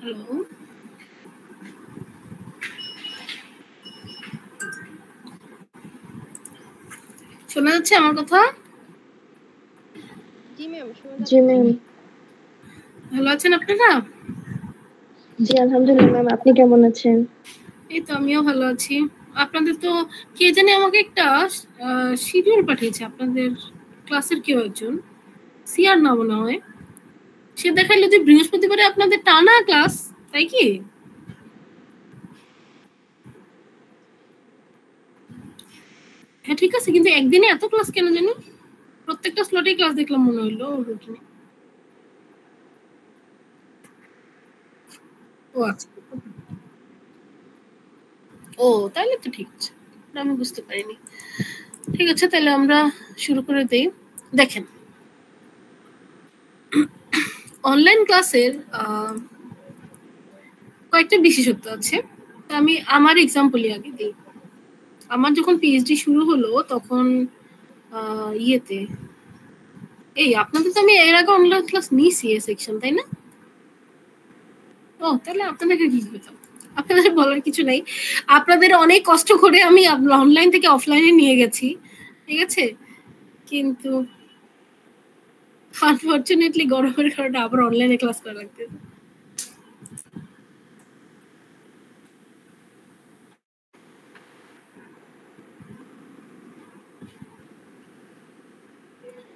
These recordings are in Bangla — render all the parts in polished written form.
হ্যালো, শোনা যাচ্ছে আমার কথা? জি ম্যাম, শোনা জি যাচ্ছে। ম্যাম। ভালো আছেন আপনারা? জি আলহামদুলিল্লাহ ম্যাম, আপনি কেমন আছেন? এই তো আমিও ভালো আছি। আপনাদের তো কে জানি আমাকে একটা শিডিউল পাঠিয়েছে, আপনাদের ক্লাসের কেউ একজন, সিয়ার না মনে হয়। সে দেখাইলো যে বৃহস্পতিবারে আপনাদের টানা ক্লাস, তাই কি? হ্যাঁ ঠিক আছে, কিন্তু একদিনে এত ক্লাস কেন জানি? প্রত্যেকটা স্লটে ক্লাস দেখলাম মনে হইলো রুটিনে। ও আচ্ছা, ও তাহলে তো ঠিক আছে, আমি বুঝতে পারিনি। ঠিক আছে, তাহলে আমরা শুরু করে দেই। দেখেন, অনলাইন ক্লাসের কয়েকটা বিশেষত্ব আছে। আমি আমার এক্সাম্পলই আগে দিই। আমার যখন পিএইচডি শুরু হলো তখন ইয়েতে, এই আপনাদের তো আমি এর আগে অনলাইন ক্লাস নিয়েছি এ সেকশন, তাই না? ও তাহলে আপনাদেরকে কি বলতাম, আপনাদের বলার কিছু নাই। আপনাদের অনেক কষ্ট করে আমি অনলাইন থেকে অফলাইনে নিয়ে গেছি, ঠিক আছে, কিন্তু আনফরচুনেটলি গরমের কারণে আবার অনলাইনে ক্লাস করা লাগতেছে।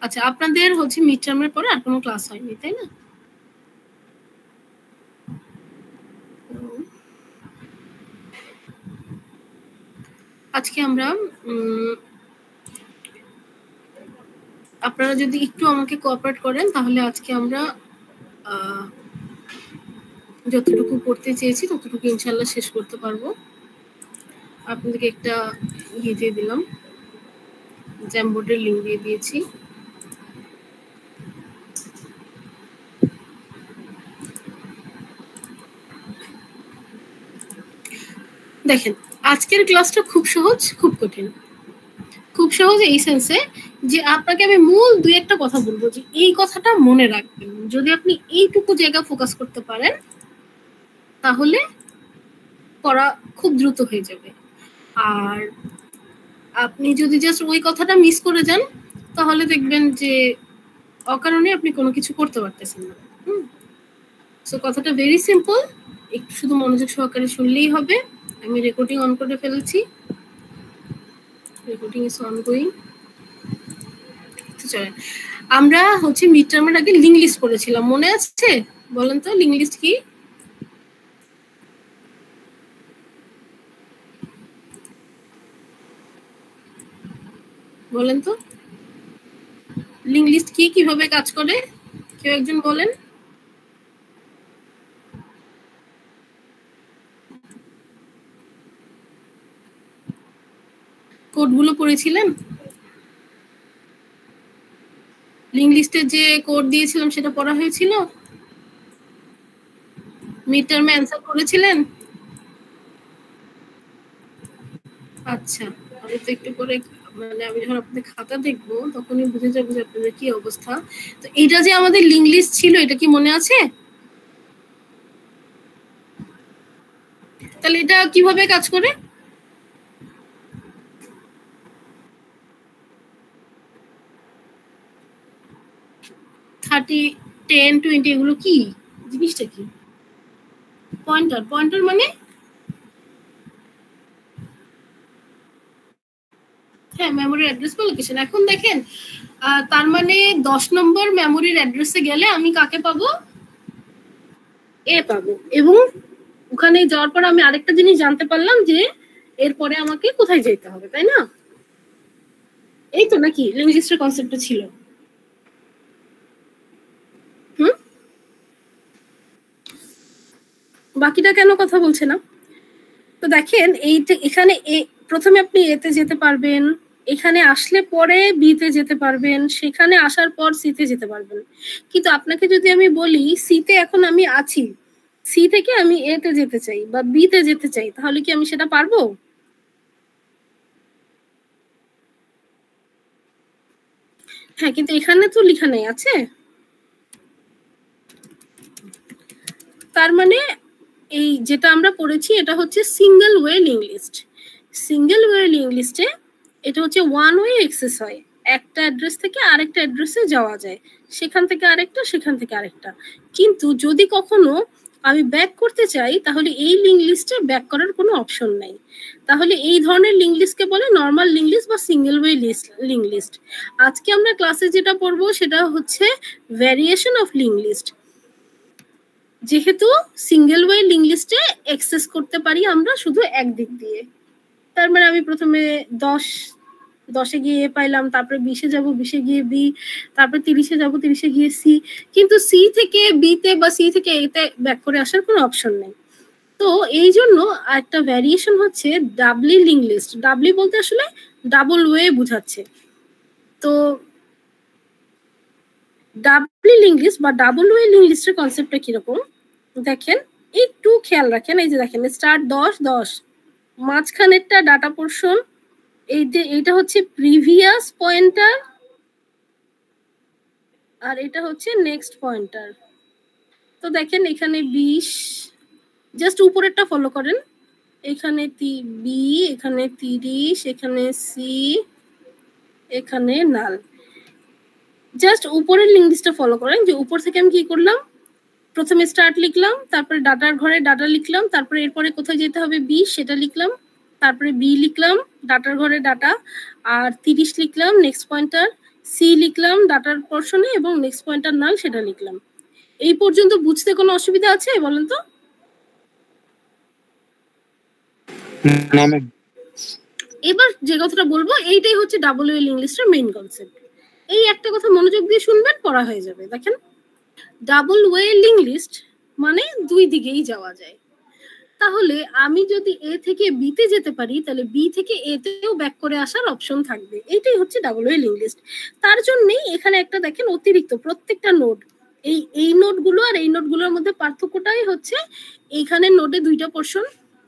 আচ্ছা, আপনাদের হচ্ছে মিড টার্মের পরে আর কোনো ক্লাস হয়নি, তাই না? আজকে আমরা আপনারা যদি একটু আমাকে কোঅপারেট করেন তাহলে আজকে আমরা যতটুকু করতে চেয়েছি ততটুকু ইনশাল্লাহ শেষ করতে পারবো। আপনাদেরকে একটা ইয়ে দিয়ে দিলাম, জ্যামবোর্ডের লিঙ্ক দিয়ে দিয়েছি। দেখেন, আজকের ক্লাসটা খুব সহজ, খুব কঠিন। খুব সহজ এই সেন্সে যে আপনাকে আমি মূল দুই একটা কথা বলবো, যে এই কথাটা মনে রাখবেন। যদি আপনি এইটুকু জায়গা ফোকাস করতে পারেন তাহলে পড়া খুব দ্রুত হয়ে যাবে। আর আপনি যদি জাস্ট ওই কথাটা মিস করে যান তাহলে দেখবেন যে অকারণে আপনি কোনো কিছু করতে পারতেছেন না। সো কথাটা ভেরি সিম্পল, একটু শুধু মনোযোগ সহকারে শুনলেই হবে। আমি রেকর্ডিং অন করে ফেলেছি, রেকর্ডিং ইজ অনগোয়িং। চলেন, আমরা হচ্ছে মিড টার্মের আগে লিঙ্ক লিস্ট করেছিলাম, মনে আছে? বলেন তো লিঙ্ক লিস্ট কি? বলেন তো লিঙ্ক লিস্ট কি, কিভাবে কাজ করে, কেউ একজন বলেন। কোডগুলো পড়েছিলেন? লিঙ্ক লিস্টে যে কোড দিয়েছিলাম সেটা পড়া হয়েছিল? মিড টার্মে অ্যান্সার করেছিলেন? আচ্ছা, আমি তো একটু পরে মানে আমি যখন আপনাদের খাতা দেখবো তখনই বুঝে যাবো যে আপনাদের কি অবস্থা। তো এটা যে আমাদের লিঙ্ক লিস্ট ছিল, এটা কি মনে আছে? তাহলে এটা কিভাবে কাজ করে? থার্টি, 10, 20 এগুলো কি জিনিসটা? কি পয়েন্টার? পয়েন্টার মানে হ্যাঁ, মেমোরি অ্যাড্রেস বা লোকেশন। এখন দেখেন, তার মানে 10 নম্বর মেমোরির অ্যাড্রেসে গেলে আমি কাকে পাবো? এ পাবো। এবং ওখানে যাওয়ার পর আমি আরেকটা জিনিস জানতে পারলাম যে এরপরে আমাকে কোথায় যেতে হবে, তাই না? এই তো নাকি লিঙ্ক লিস্টের কনসেপ্টটা ছিল। বাকিটা কেন কথা বলছে না? তো দেখেন, এইটা এখানে প্রথমে আপনি এতে যেতে পারবেন, এখানে আসলে পরে বিতে যেতে পারবেন, সেখানে আসার পর সিতে যেতে পারবেন। কিন্তু আপনাকে যদি আমি বলি সিতে এখন আমি আছি, সি থেকে আমি এতে যেতে চাই বা বিতে যেতে চাই, তাহলে কি আমি সেটা পারবো? হ্যাঁ, কিন্তু এখানে তো লেখা নেই, আছে। তার মানে এই যেটা আমরা পড়েছি এটা হচ্ছে single way link list. Single way link লিস্টে এটা হচ্ছে ওয়ান ওয়ে অ্যাক্সেস হয়, একটা অ্যাড্রেস থেকে আরেকটা অ্যাড্রেসে যাওয়া যায়, সেখান থেকে আরেকটা, সেখান থেকে আরেকটা। কিন্তু যদি কখনো আমি ব্যাক করতে চাই তাহলে এই লিঙ্ক লিস্টে ব্যাক করার কোনো অপশন নাই। তাহলে এই ধরনের লিঙ্ক লিস্টকে বলে নর্মাল লিঙ্ক লিস্ট বা সিঙ্গেল ওয়ে লিঙ্ক লিস্ট। আজকে আমরা ক্লাসে যেটা পড়বো সেটা হচ্ছে ভ্যারিয়েশন অফ লিঙ্ক লিস্ট। যেহেতু সিঙ্গেল ওয়ে লিঙ্ক লিস্টে অ্যাক্সেস করতে পারি আমরা শুধু একদিক দিয়ে, তার মানে আমি প্রথমে 10-এ গিয়ে এ পাইলাম, তারপরে 20-এ যাব, 20-এ গিয়ে বি, তারপরে 30-এ যাব, 30-এ গিয়ে সি। কিন্তু সি থেকে বিতে বা সি থেকে এতে ব্যাক করে আসার কোনো অপশন নেই। তো এই জন্য একটা ভ্যারিয়েশন হচ্ছে ডাবলি লিঙ্ক লিস্ট। ডাবলি বলতে আসলে ডাবল ওয়ে বোঝাচ্ছে। তো ডাবলি লিঙ্ক লিস্ট বা ডাবল ওয়ে লিঙ্ক লিস্টের কনসেপ্টটা কিরকম দেখেন, একটু খেয়াল রাখেন। এই যে দেখেন স্টার্ট 10 মাঝখানেরটা ডাটা পোর্শন, এইটা হচ্ছে প্রিভিয়াস পয়েন্টার আর এটা হচ্ছে নেক্সট পয়েন্টার। তো দেখেন এখানে 20, জাস্ট উপরেরটা ফলো করেন, এখানে বি, এখানে 30, এখানে সি, এখানে নাল। জাস্ট উপরের লিঙ্ক লিস্টটা ফলো করেন। যে উপর থেকে আমি কি করলাম, প্রথমে স্টার্ট লিখলাম, তারপরে ডাটার ঘরে ডাটা লিখলাম, তারপরে এরপরে কোথায় যেতে হবে 20 সেটা লিখলাম, তারপরে বি লিখলাম ডাটার ঘরে ডাটা, আর 30 লিখলাম নেক্সট পয়েন্টার, সি লিখলাম ডাটার পোর্শনে এবং নেক্সট পয়েন্টার নাল সেটা লিখলাম। এই পর্যন্ত বুঝতে কোনো অসুবিধা আছে বলেন তো? এবার যে কথাটা বলবো এইটাই হচ্ছে ডাবল ওয়ে লিঙ্ক লিস্টের মেইন কনসেপ্ট। এই একটা কথা মনোযোগ দিয়ে শুনবেন, পড়া হয়ে যাবে। দেখেন ডাবল ওয়ে লিঙ্ক লিস্ট মানে দুই দিকেই যাওয়া যায়। তাহলে আমি যদি এ থেকে বিতে যেতে পারি তাহলে বি থেকে এতেও ব্যাক করে আসার অপশন থাকবে। এইটাই হচ্ছে ডাবল ওয়ে লিঙ্ক লিস্ট। তার জন্যই এখানে একটা দেখেন অতিরিক্ত প্রত্যেকটা নোড, এই নোডগুলো আর এই নোডগুলোর মধ্যে পার্থক্যটাই হচ্ছে এইখানে নোডে দুইটা পোর্শন,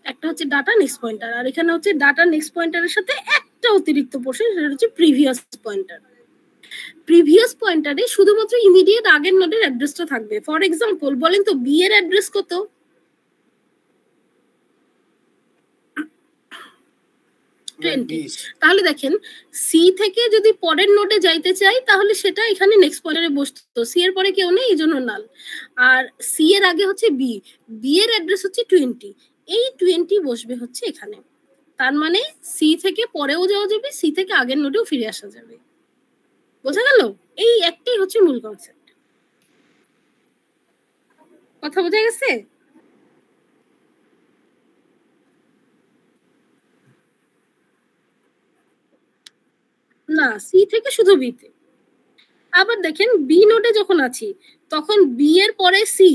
একটা হচ্ছে ডাটা নেক্সট পয়েন্টার, আর এখানে হচ্ছে ডাটা নেক্সট পয়েন্টারের সাথে একটা অতিরিক্ত পোর্শন, সেটা হচ্ছে প্রিভিয়াস পয়েন্টার। প্রিভিয়াস পয়েন্টারে শুধুমাত্র ইমিডিয়েট আগের নোডের অ্যাড্রেসটা থাকবে। ফর এক্সাম্পল বলেন তো বি এর অ্যাড্রেস কত? তাহলে দেখেন সি থেকে যদি পরের নোডে যাইতে চাই তাহলে সেটা এখানে নেক্সট পয়েন্টারে বসতো, সি এর পরে কেউ নেই এই জন্য নাল। আর সি এর আগে হচ্ছে বি, বি এর অ্যাড্রেস হচ্ছে 20, এই 20 বসবে হচ্ছে এখানে। তার মানে সি থেকে পরেও যাওয়া যাবে, সি থেকে আগের নোডেও ফিরে আসা যাবে। বোঝা গেল? এই একটাই হচ্ছে মূল কনসেপ্ট। কথা বোঝা গেছে? না, সি থেকে শুধু বিতে। আবার দেখেন বি নোডে যখন আছি তখন বি এর পরে সি,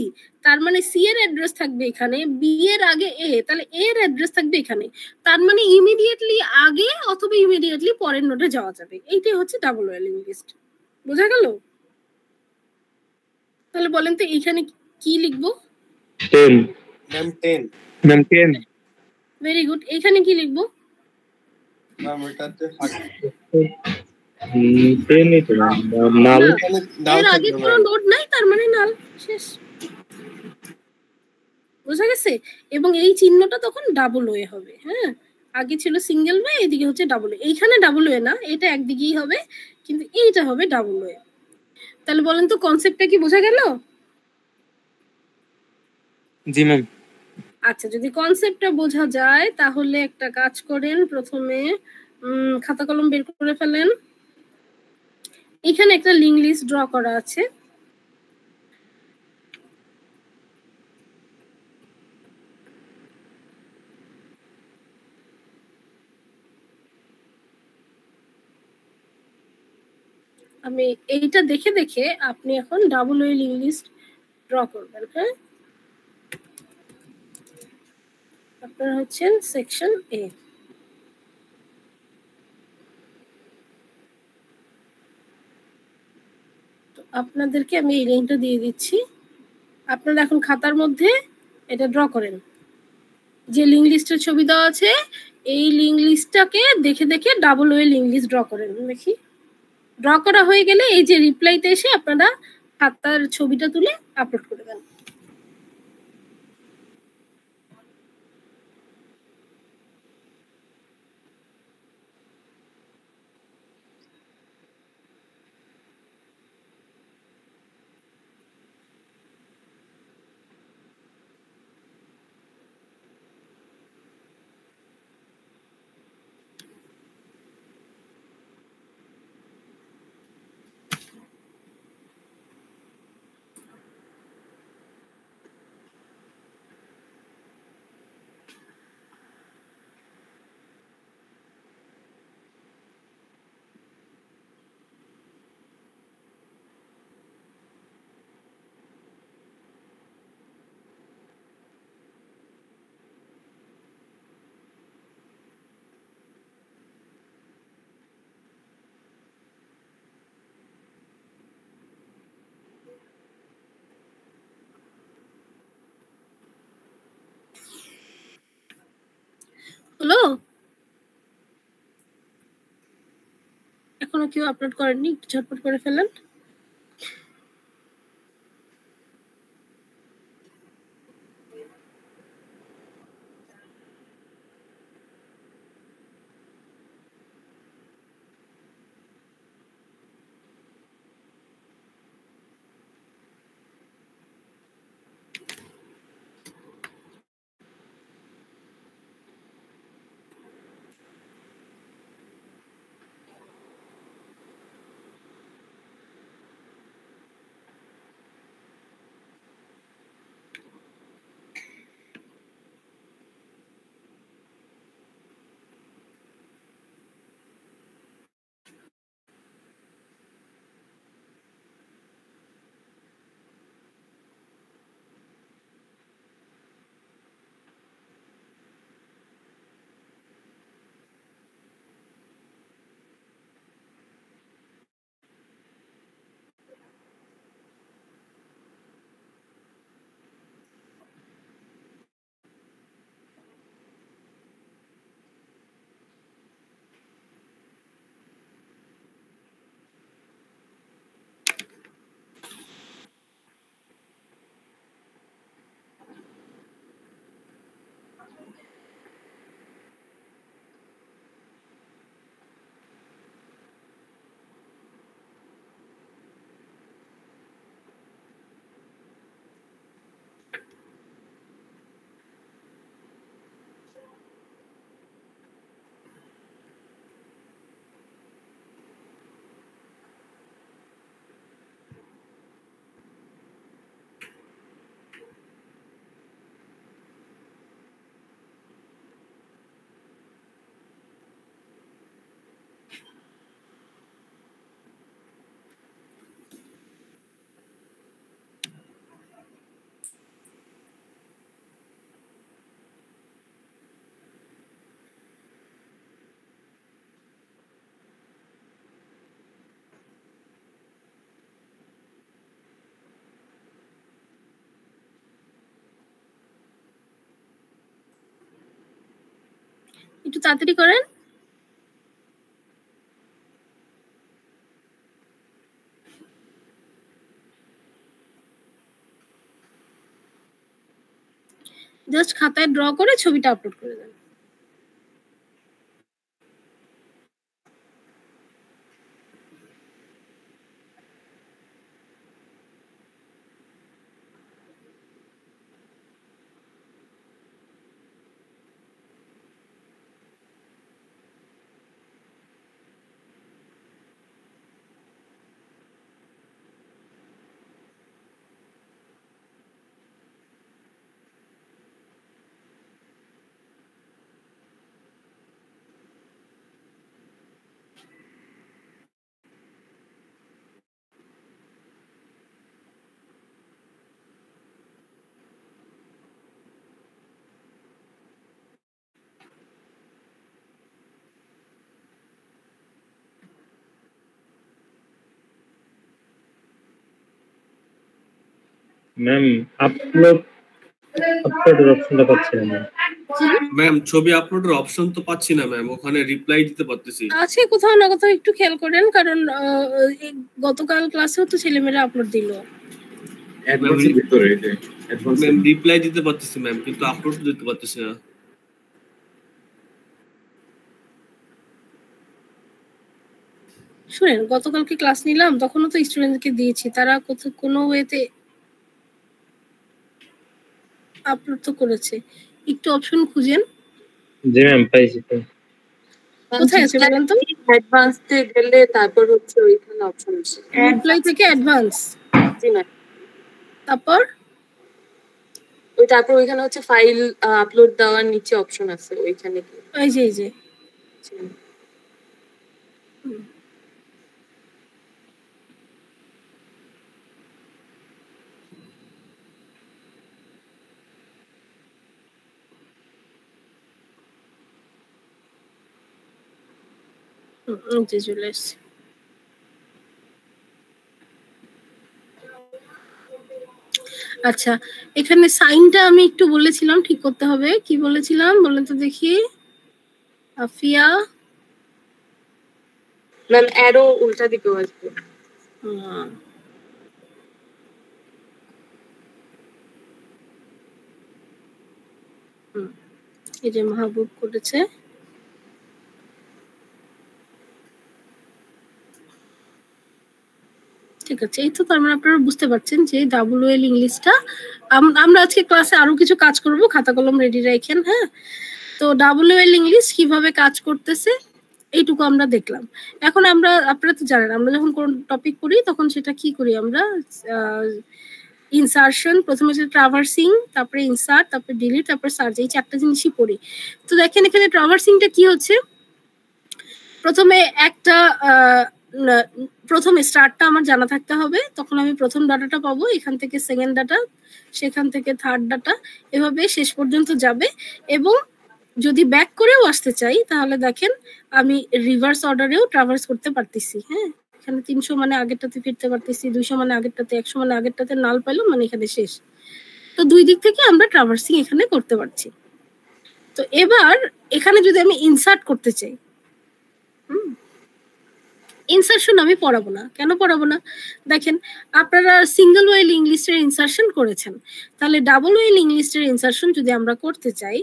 তার মানে সি এর অ্যাড্রেস থাকবে এখানে, বি এর আগে এ, তাহলে এ এর অ্যাড্রেস থাকবে এখানে। তার মানে ইমিডিয়েটলি আগে অথবা ইমিডিয়েটলি পরের নোডে যাওয়া যাবে। এইটাই হচ্ছে ডাবল ওয়ে লিঙ্ক লিস্ট। বোঝা গেল? তাহলে বলেন তো এখানে কি লিখবো? 10 ম্যাম 10 ম্যাম 10 ভেরি গুড। এখানে কি লিখবো? ম্যাম এটাতে 10 ই তো নাল। এর আগে কোনো নোড নাই, তার মানে নাল, শেষ। বোঝা গেছে? এবং এই চিহ্নটা তখন ডাবল ওয়ে হবে। হ্যাঁ, আগে ছিল সিঙ্গেল ওয়ে, এদিকে হচ্ছে ডাবল ওয়ে। এইখানে ডাবল ওয়ে না, এটা একদিকেই হবে, কিন্তু এইটা হবে ডাবল ওয়ে। তাহলে বলেন তো কনসেপ্টটা কি বোঝা গেল? জি ম্যাম। আচ্ছা, যদি কনসেপ্টটা বোঝা যায় তাহলে একটা কাজ করেন, প্রথমে খাতা কলম বের করে ফেলেন। এখানে একটা লিঙ্ক লিস্ট ড্র করা আছে। আমি এইটা দেখে দেখে আপনি এখন double way link list draw করবেন। হ্যাঁ, আপনারা হচ্ছেন সেকশন এ। আপনাদেরকে আমি এই লিঙ্কটা দিয়ে দিচ্ছি, আপনারা এখন খাতার মধ্যে এটা ড্র করেন। যে লিঙ্ক লিস্টের ছবি দেওয়া আছে এই লিঙ্ক লিস্টটাকে দেখে দেখে double way link list draw করেন। দেখি, ড্র করা হয়ে গেলে এই যে রিপ্লাইতে এসে আপনারা খাতার ছবিটা তুলে আপলোড করে দেন। হ্যালো, এখনো কেউ আপলোড করেননি? একটু ঝটপট করে ফেলেন। একটু তাড়াতাড়ি করেন। জাস্ট খাতায় ড্র করে ছবিটা আপলোড করে দেন। ম্যাম আপলোডের অপশনটা পাচ্ছি না ম্যাম। ম্যাম ছবি আপলোডের অপশন তো পাচ্ছি না ম্যাম, ওখানে রিপ্লাই দিতে পারতেছি। আছে কোথাও না কোথাও, একটু খেয়াল করেন, কারণ গতকাল ক্লাসেও তো ছেলেমেয়েরা আপলোড দিল। অ্যাডভান্সের ভিতরে এটা অ্যাডভান্স ম্যাম রিপ্লাই দিতে পারতেছি ম্যাম, কিন্তু আপলোড দিতে পারতেছি না। শুনেন, গতকালকে ক্লাস নিলাম, তখনও তো স্টুডেন্টকে দিয়েছি, তারা কোনো ওয়েতে আপলোড তো করেছে। একটু অপশন খুঁজেন। জি ম্যাম, পাইছি তো। কোথায় আছে বলেন তো? অ্যাডভান্স তে গেলে তারপর হচ্ছে ওইখানে অপশন আছে রিপ্লাই থেকে অ্যাডভান্স। জি ম্যাম। তারপর তারপর ওইখানে হচ্ছে ফাইল আপলোড দেওয়ার নিচে অপশন আছে, ওইখানে কি এই যে চলে এসছে। আচ্ছা, এখানে সাইনটা আমি একটু বলেছিলাম ঠিক করতে হবে। কি বলেছিলাম বলেন তো দেখি? আফিয়া ম্যাম অ্যারো উল্টা দিকে আসবে। এই যে মাহবুব করেছে। ঠিক আছে, এই তো তার মানে আপনারা বুঝতে পারছেন যে WL ইংলিশটা আমরা আজকে ক্লাসে আরো কিছু কাজ করব, খাতা কলম রেডি রাখেন। হ্যাঁ, তো WL ইংলিশ কিভাবে কাজ করতেছে এইটুকু আমরা দেখলাম। এখন আপনারা তো জানেন আমরা যখন কোন টপিক পড়ি তখন সেটা কি করি আমরা, ইনসারশন, প্রথমে হচ্ছে ট্রাভার্সিং, তারপরে ইনসার্ট, তারপরে ডিলিট, তারপরে সার্চ, এই চারটা জিনিসই পড়ি। তো দেখেন এখানে ট্রাভার্সিংটা কি হচ্ছে, প্রথমে একটা প্রথমে স্টার্টটা আমার জানা থাকতে হবে, তখন আমি প্রথম ডাটাটা পাবো, এখান থেকে সেকেন্ড ডাটা, সেখান থেকে থার্ড ডাটা, এভাবে শেষ পর্যন্ত যাবে। এবং যদি ব্যাক করেও আসতে চাই তাহলে দেখেন আমি রিভার্স অর্ডারেও ট্রাভার্স করতে পারতেছি। হ্যাঁ, এখানে 300 মানে আগেরটাতে ফিরতে পারতেছি, 200 মানে আগেরটাতে, 100 মানে আগেরটাতে নাল পাইলাম মানে এখানে শেষ। তো দুই দিক থেকে আমরা ট্রাভার্সিং এখানে করতে পারছি। তো এবার এখানে যদি আমি ইনসার্ট করতে চাই, ইনসারশন আমি পড়াবো না। কেন পড়াবো না? দেখেন আপনারা সিঙ্গেল ওয়েল ইংলিশের ইনসারশন করেছেন, তাহলে ডাবল ওয়েল ইংলিশের ইনসারশন যদি আমরা করতে চাই,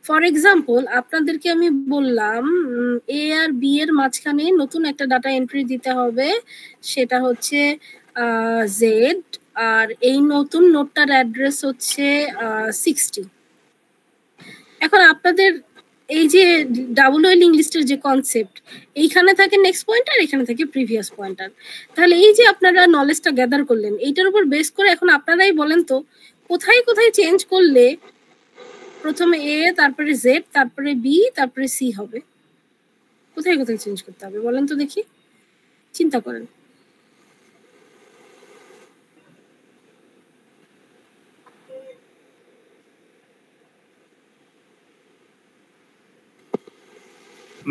ফর এক্সাম্পল আপনাদেরকে আমি বললাম এ আর বি এর মাঝখানে নতুন একটা ডাটা এন্ট্রি দিতে হবে, সেটা হচ্ছে জেড, আর এই নতুন নোটটার অ্যাড্রেস হচ্ছে 60। এখন আপনাদের এই যে ডাবল ওয়েল ইংলিশের যে কনসেপ্ট, এইখানে থাকে নেক্সট পয়েন্টার, এখানে থাকে প্রিভিয়াস পয়েন্টার। তাহলে এই যে আপনারা নলেজটা গ্যাদার করলেন, এইটার উপর বেস করে এখন আপনারাই বলেন তো কোথায় কোথায় চেঞ্জ করলে প্রথমে এ, তারপরে জেড, তারপরে বি, তারপরে সি হবে, কোথায় কোথায় চেঞ্জ করতে হবে বলেন তো দেখি, চিন্তা করেন।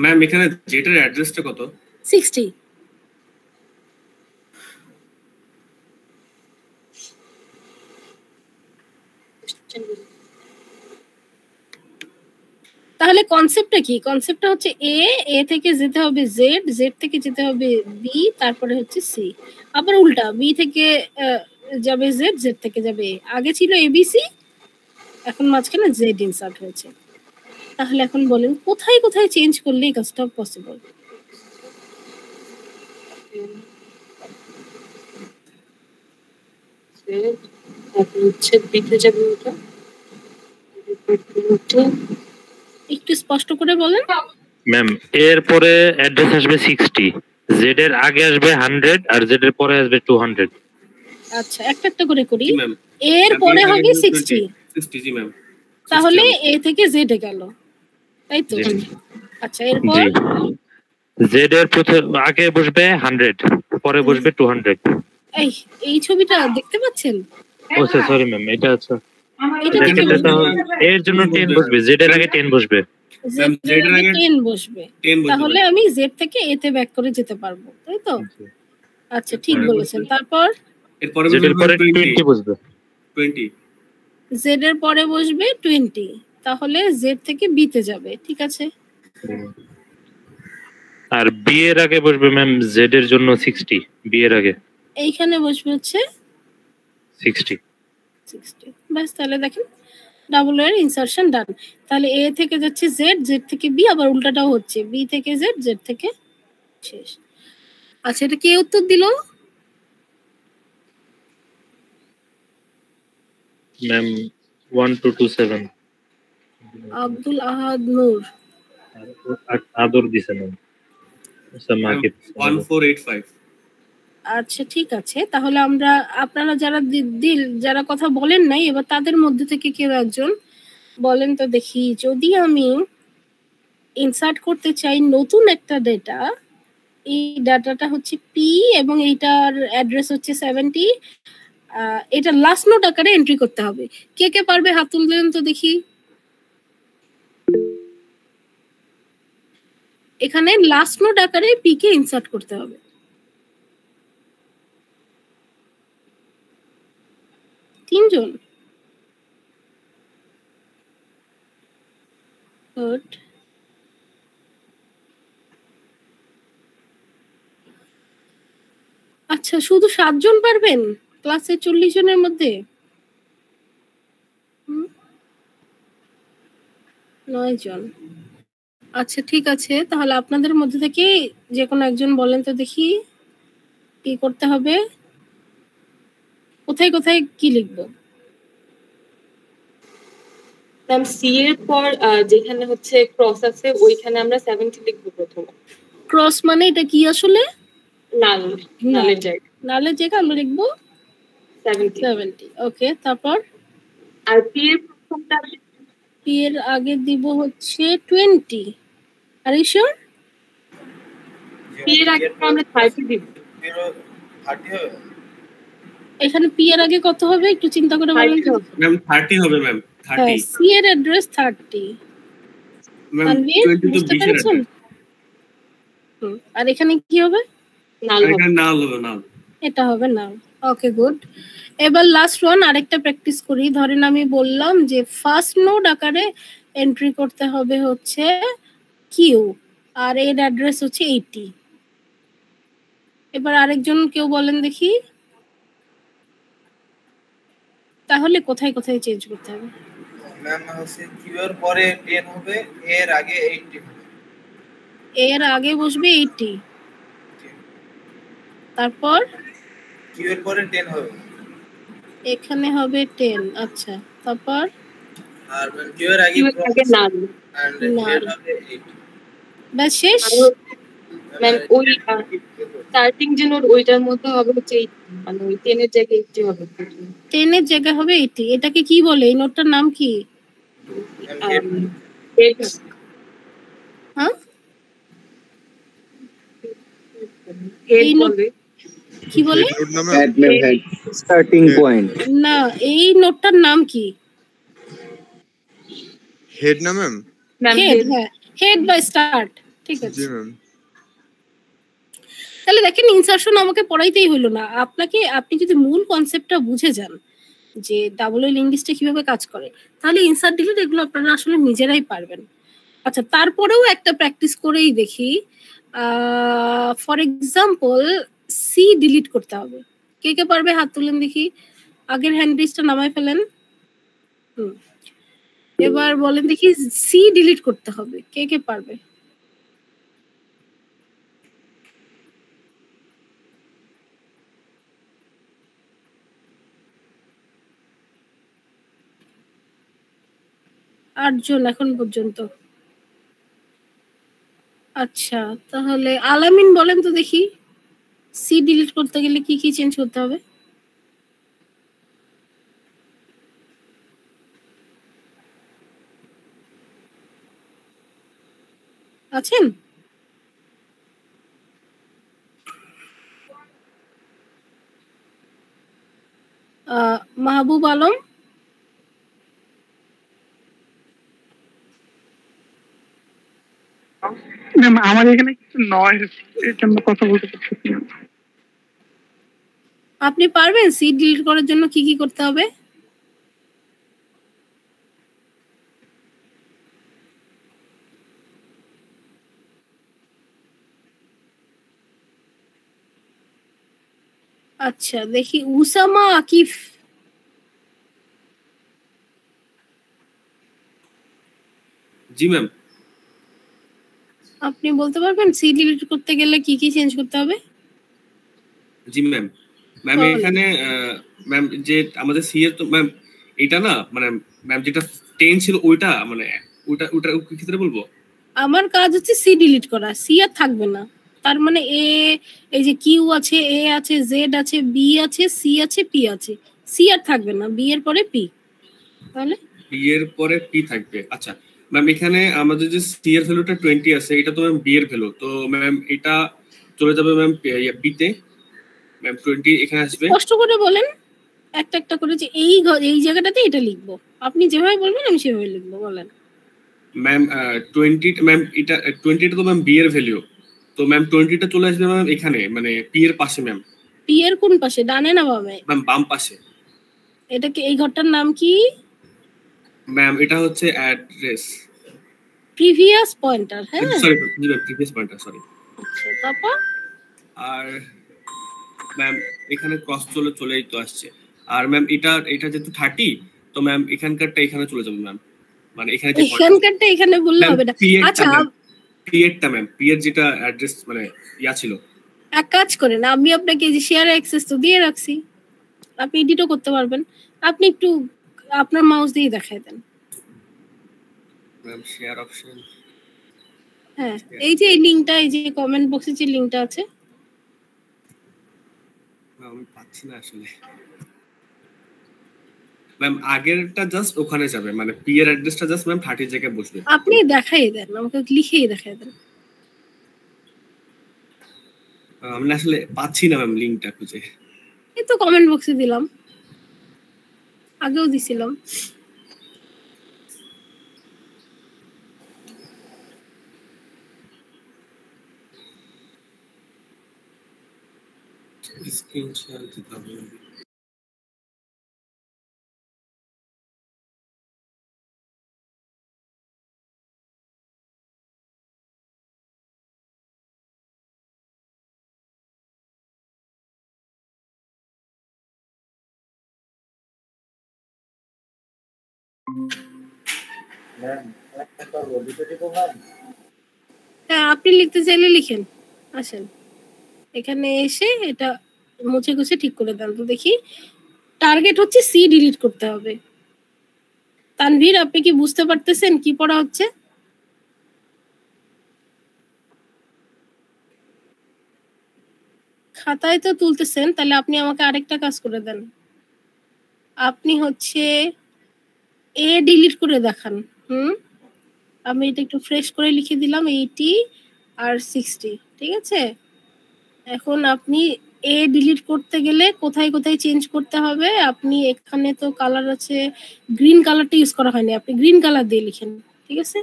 ম্যাম এখানে জেটার অ্যাড্রেসটা কত? 60। তাহলে কনসেপ্টটা কি? কনসেপ্টটা হচ্ছে এ থেকে যেতে হবে জেড, জেড থেকে যেতে হবে বি, তারপরে হচ্ছে সি। আবার উল্টা, বি থেকে যাবে জেড, জেড থেকে যাবে এ। আগে ছিল এবিসি, এখন মাঝখানে জেড ইনসার্ট হয়েছে। তাহলে এখন বলেন কোথায় কোথায় চেঞ্জ করলে এই কাজটা পসিবল? হচ্ছে বিতে যাবে ওটা, একটু স্পষ্ট করে বলেন। ম্যাম এর পরে অ্যাড্রেস আসবে 60, জেড এর আগে আসবে 100, আর জেড এর পরে আসবে 200। আচ্ছা, একটা একটা করে করি। জি ম্যাম। এর পরে হবে 60, 60 জি ম্যাম। তাহলে এ থেকে জেড এ গেল, তাই তো? জি। আচ্ছা, এরপর জেড এর আগে বসবে 100, পরে বসবে 200। এই ছবিটা দেখতে পাচ্ছেন? ও সরি ম্যাম, এটা আচ্ছা, এটা এটা থেকে ক্ষেত্রে তো এর জন্য 10 বসবে, জেড এর আগে 10 বসবে। জেড এর আগে 10 বসবে, তাহলে আমি জেড থেকে এ তে ব্যাক করে যেতে পারবো, তাই তো? আচ্ছা, ঠিক বলেছেন। তারপর এরপরে জেড এর পরে 20 বসবে। 20 জেড এর পরে বসবে 20, তাহলে জেড থেকে বি তে যাবে, ঠিক আছে? আর বি এর আগে বসবে ম্যাম জেড এর জন্য 60, বি এর আগে এইখানে বসবে হচ্ছে 60। ব্যাস, তাহলে দেখেন ডাবল এর ইনসারশন ডান। তাহলে এ থেকে যাচ্ছে জেড, জেড থেকে বি, আবার উল্টাটাও হচ্ছে, বি থেকে জেড, জেড থেকে শেষ। আচ্ছা, এটা কে উত্তর দিল? ম্যাম 1227 আব্দুল আহাদ নূর। আদর দিছে ম্যাম। আচ্ছা মাকে 1485। আচ্ছা, ঠিক আছে, তাহলে আমরা আপনারা যারা যারা কথা বলেন নাই, এবার তাদের মধ্যে থেকে কেউ একজন বলেন তো দেখি, যদি আমি ইনসার্ট করতে চাই নতুন একটা ডেটা, এই ডাটাটা হচ্ছে পি এবং এইটার অ্যাড্রেস হচ্ছে 70, এটা লাস্ট নোট আকারে এন্ট্রি করতে হবে। কে কে পারবে হাত তুললেন তো দেখি। এখানে লাস্ট নোট আকারে পি কে ইনসার্ট করতে হবে। তিনজন? গুড। আচ্ছা, শুধু 7 জন পারবেন ক্লাসে 40 জনের মধ্যে? 9 জন। আচ্ছা ঠিক আছে, তাহলে আপনাদের মধ্যে থেকে যে কোনো একজন বলেন তো দেখি কি করতে হবে, কোথায় কোথায় কি লিখবো? ম্যাম সি এর পর যেখানে হচ্ছে ক্রস আছে ওইখানে আমরা 70 লিখবো প্রথমে। ক্রস মানে এটা কি আসলে? নাল, নালের জায়গা। নালের জায়গা আমরা লিখবো 70। ওকে, তারপর আর পি এর প্রথমটা পি এর আগে দিব হচ্ছে 20। Are you sure? পি এর আগে আমরা 30 দিব। এখানে পি এর আগে কত হবে একটু চিন্তা করে বলেন তো। ম্যাম 30 হবে ম্যাম, 30। সি এর অ্যাড্রেস 30। ম্যাম তানভীর 20 তো বুঝতে 20 এর পেরেছেন? আর এখানে কি হবে? নাল হবে। এখানে নাল হবে, নাল। এটা হবে না। Okay good. এবার লাস্ট ওয়ান আরেকটা প্র্যাকটিস করি। ধরেন আমি বললাম যে ফার্স্ট নোড আকারে এন্ট্রি করতে হবে হচ্ছে কিউ, আর এর অ্যাড্রেস হচ্ছে 80। এবার আরেকজন কেউ বলেন দেখি, তাহলে কোথায় কোথায় চেঞ্জ করতে হবে? ম্যাম হচ্ছে কিউ এর পরে 10 হবে, এর আগে 80 হবে। এর আগে বসবে 80, তারপর কিউ এর পরে 10 হবে, এখানে হবে 10। আচ্ছা, তারপর আর কিউ এর আগে নাল। আর এর হবে 80। ব্যাস শেষ। ম্যাম ওই স্টার্টিং যে নোড ওইটার মধ্যে হবে হচ্ছে 80, মানে ওই 10 এর জায়গায় 80 হবে। 10 এর জায়গা হবে 80। এটাকে কি বলে? এই নোটটার নাম কি? হ্যাঁ, এই বলে কি বলে? Starting point. না, এই নোটটার নাম কি? হেড না ম্যাম? হেড, হ্যাঁ, হেড বাই স্টার্ট। ঠিক আছে। জি ম্যাম। তাহলে দেখেন ইনসারশন আমাকে পড়াইতেই হলো না আপনাকে। আপনি যদি মূল কনসেপ্টটা বুঝে যান যে ডাবল এল ইংলিশটা কিভাবে কাজ করে, তাহলে ইনসার্ট ডিলিট এগুলো আপনারা আসলে নিজেরাই পারবেন। আচ্ছা, তারপরেও একটা প্র্যাকটিস করেই দেখি। ফর এক্সাম্পল সি ডিলিট করতে হবে। কে কে পারবে হাত তুলেন দেখি, আগের হ্যান্ড রেজটা নামায় ফেলেন। এবার বলেন দেখি সি ডিলিট করতে হবে, কে কে পারবে? আটজন এখন পর্যন্ত। আচ্ছা, তাহলে আলামিন বলেন তো দেখি সি ডিলিট করতে গেলে কি কি চেঞ্জ করতে হবে? আছেন? মাহবুব আলম, আমার এখানে নয়েজ এর জন্য কথা বলতে পারছি না। আপনি পারবেন সি ডিলিট করার জন্য কি কি করতে হবে? আচ্ছা দেখি, উসামা আকিফ, জি ম্যাম। আপনি বলতে পারবেন সি ডিলিট করতে গেলে কি কি চেঞ্জ করতে হবে? জি ম্যাম। ম্যাম এখানে ম্যাম যে আমাদের সি এর তো ম্যাম এটা না, মানে ম্যাম যেটা 10 ছিল ওইটা, মানে ওটা কি ক্ষেত্রে বলবো? আমার কাজ হচ্ছে সি ডিলিট করা, সি আর থাকবে না। তার মানে এ, এই যে কিউ আছে, এ আছে, জেড আছে, বি আছে, সি আছে, পি আছে, সি আর থাকবে না, বি এর পরে পি। তাহলে বি এর পরে পি থাকবে। আচ্ছা ম্যাম, এখানে আমাদের যে সি এর ভ্যালুটা 20 আছে, এটা তো ম্যাম বি এর ভ্যালু, তো ম্যাম এটা চলে যাবে ম্যাম বি তে। ম্যাম 20 এখানে আসবে। কষ্ট করে বলেন একটা একটা করে যে এই জায়গাটাতে এটা লিখবো। আপনি যেভাবে বলবেন আমি সেভাবে লিখবো, বলেন। ম্যাম 20 ম্যাম এটা 20টা তো ম্যাম বি এর ভ্যালু, তো ম্যাম 20টা চলে আসবে ম্যাম এখানে, মানে পি এর পাশে। ম্যাম পি এর কোন পাশে, ডানে না বামে? ম্যাম বাম পাশে। এটা কি, এই ঘরটার নাম কি? ম্যাম এটা হচ্ছে অ্যাড্রেস, প্রিভিয়াস পয়েন্টার। হ্যাঁ সরি জি ম্যাম, প্রিভিয়াস পয়েন্টার, সরি। আচ্ছা, তারপর আর ম্যাম এখানে ক্রস চলেই তো আসছে। আর ম্যাম এটা যেহেতু 30, তো ম্যাম এখানকারটা এখানে চলে যাবে ম্যাম, মানে এখানে যে এখানকারটা এখানে বললে হবে না। আচ্ছা পিএরটা ম্যাম, পিএর যেটা অ্যাড্রেস মানে ছিল। এক কাজ করেন, আমি আপনাকে যে শেয়ার অ্যাক্সেস তো দিয়ে রাখছি, আপনি এডিটও করতে পারবেন। আপনি একটু আপনার মাউস দিয়ে দেখায় দেন ম্যাম শেয়ার অপশন। হ্যাঁ, এই যে এই লিংকটা, এই যে কমেন্ট বক্সে যে লিংকটা আছে, আমি পাচ্ছি না আসলে ম্যাম। আগেরটা জাস্ট ওখানে যাবে, মানে পি এর অ্যাড্রেসটা জাস্ট ম্যাম 30 জায়গায় বসবে। আপনি দেখাই দেন, আমাকে লিখেই দেখাই দেন। আমি আসলে পাচ্ছি না ম্যাম লিংকটা খুঁজে। এই তো কমেন্ট বক্সে দিলাম, আগেও দিছিলাম। স্ক্রিন শেয়ার দিতে হবে। হ্যাঁ, আপনি লিখতে চাইলে লিখেন, আসেন এখানে এসে এটা মুছে গুছে ঠিক করে দেন তো দেখি। টার্গেট হচ্ছে সি ডিলিট করতে হবে। তানভীর, আপনি কি বুঝতে পারতেছেন কি পড়া হচ্ছে? খাতায় তো তুলতেছেন, তাহলে আপনি আমাকে আরেকটা কাজ করে দেন। আপনি হচ্ছে এ ডিলিট করে দেখান। আমি এটা একটু ফ্রেশ করে লিখে দিলাম, 80 আর 60, ঠিক আছে? এখন আপনি এ ডিলিট করতে গেলে কোথায় কোথায় চেঞ্জ করতে হবে, আপনি এখানে তো কালার আছে, গ্রিন কালারটা ইউজ করা হয়নি, আপনি গ্রিন কালার দিয়ে লিখেন, ঠিক আছে?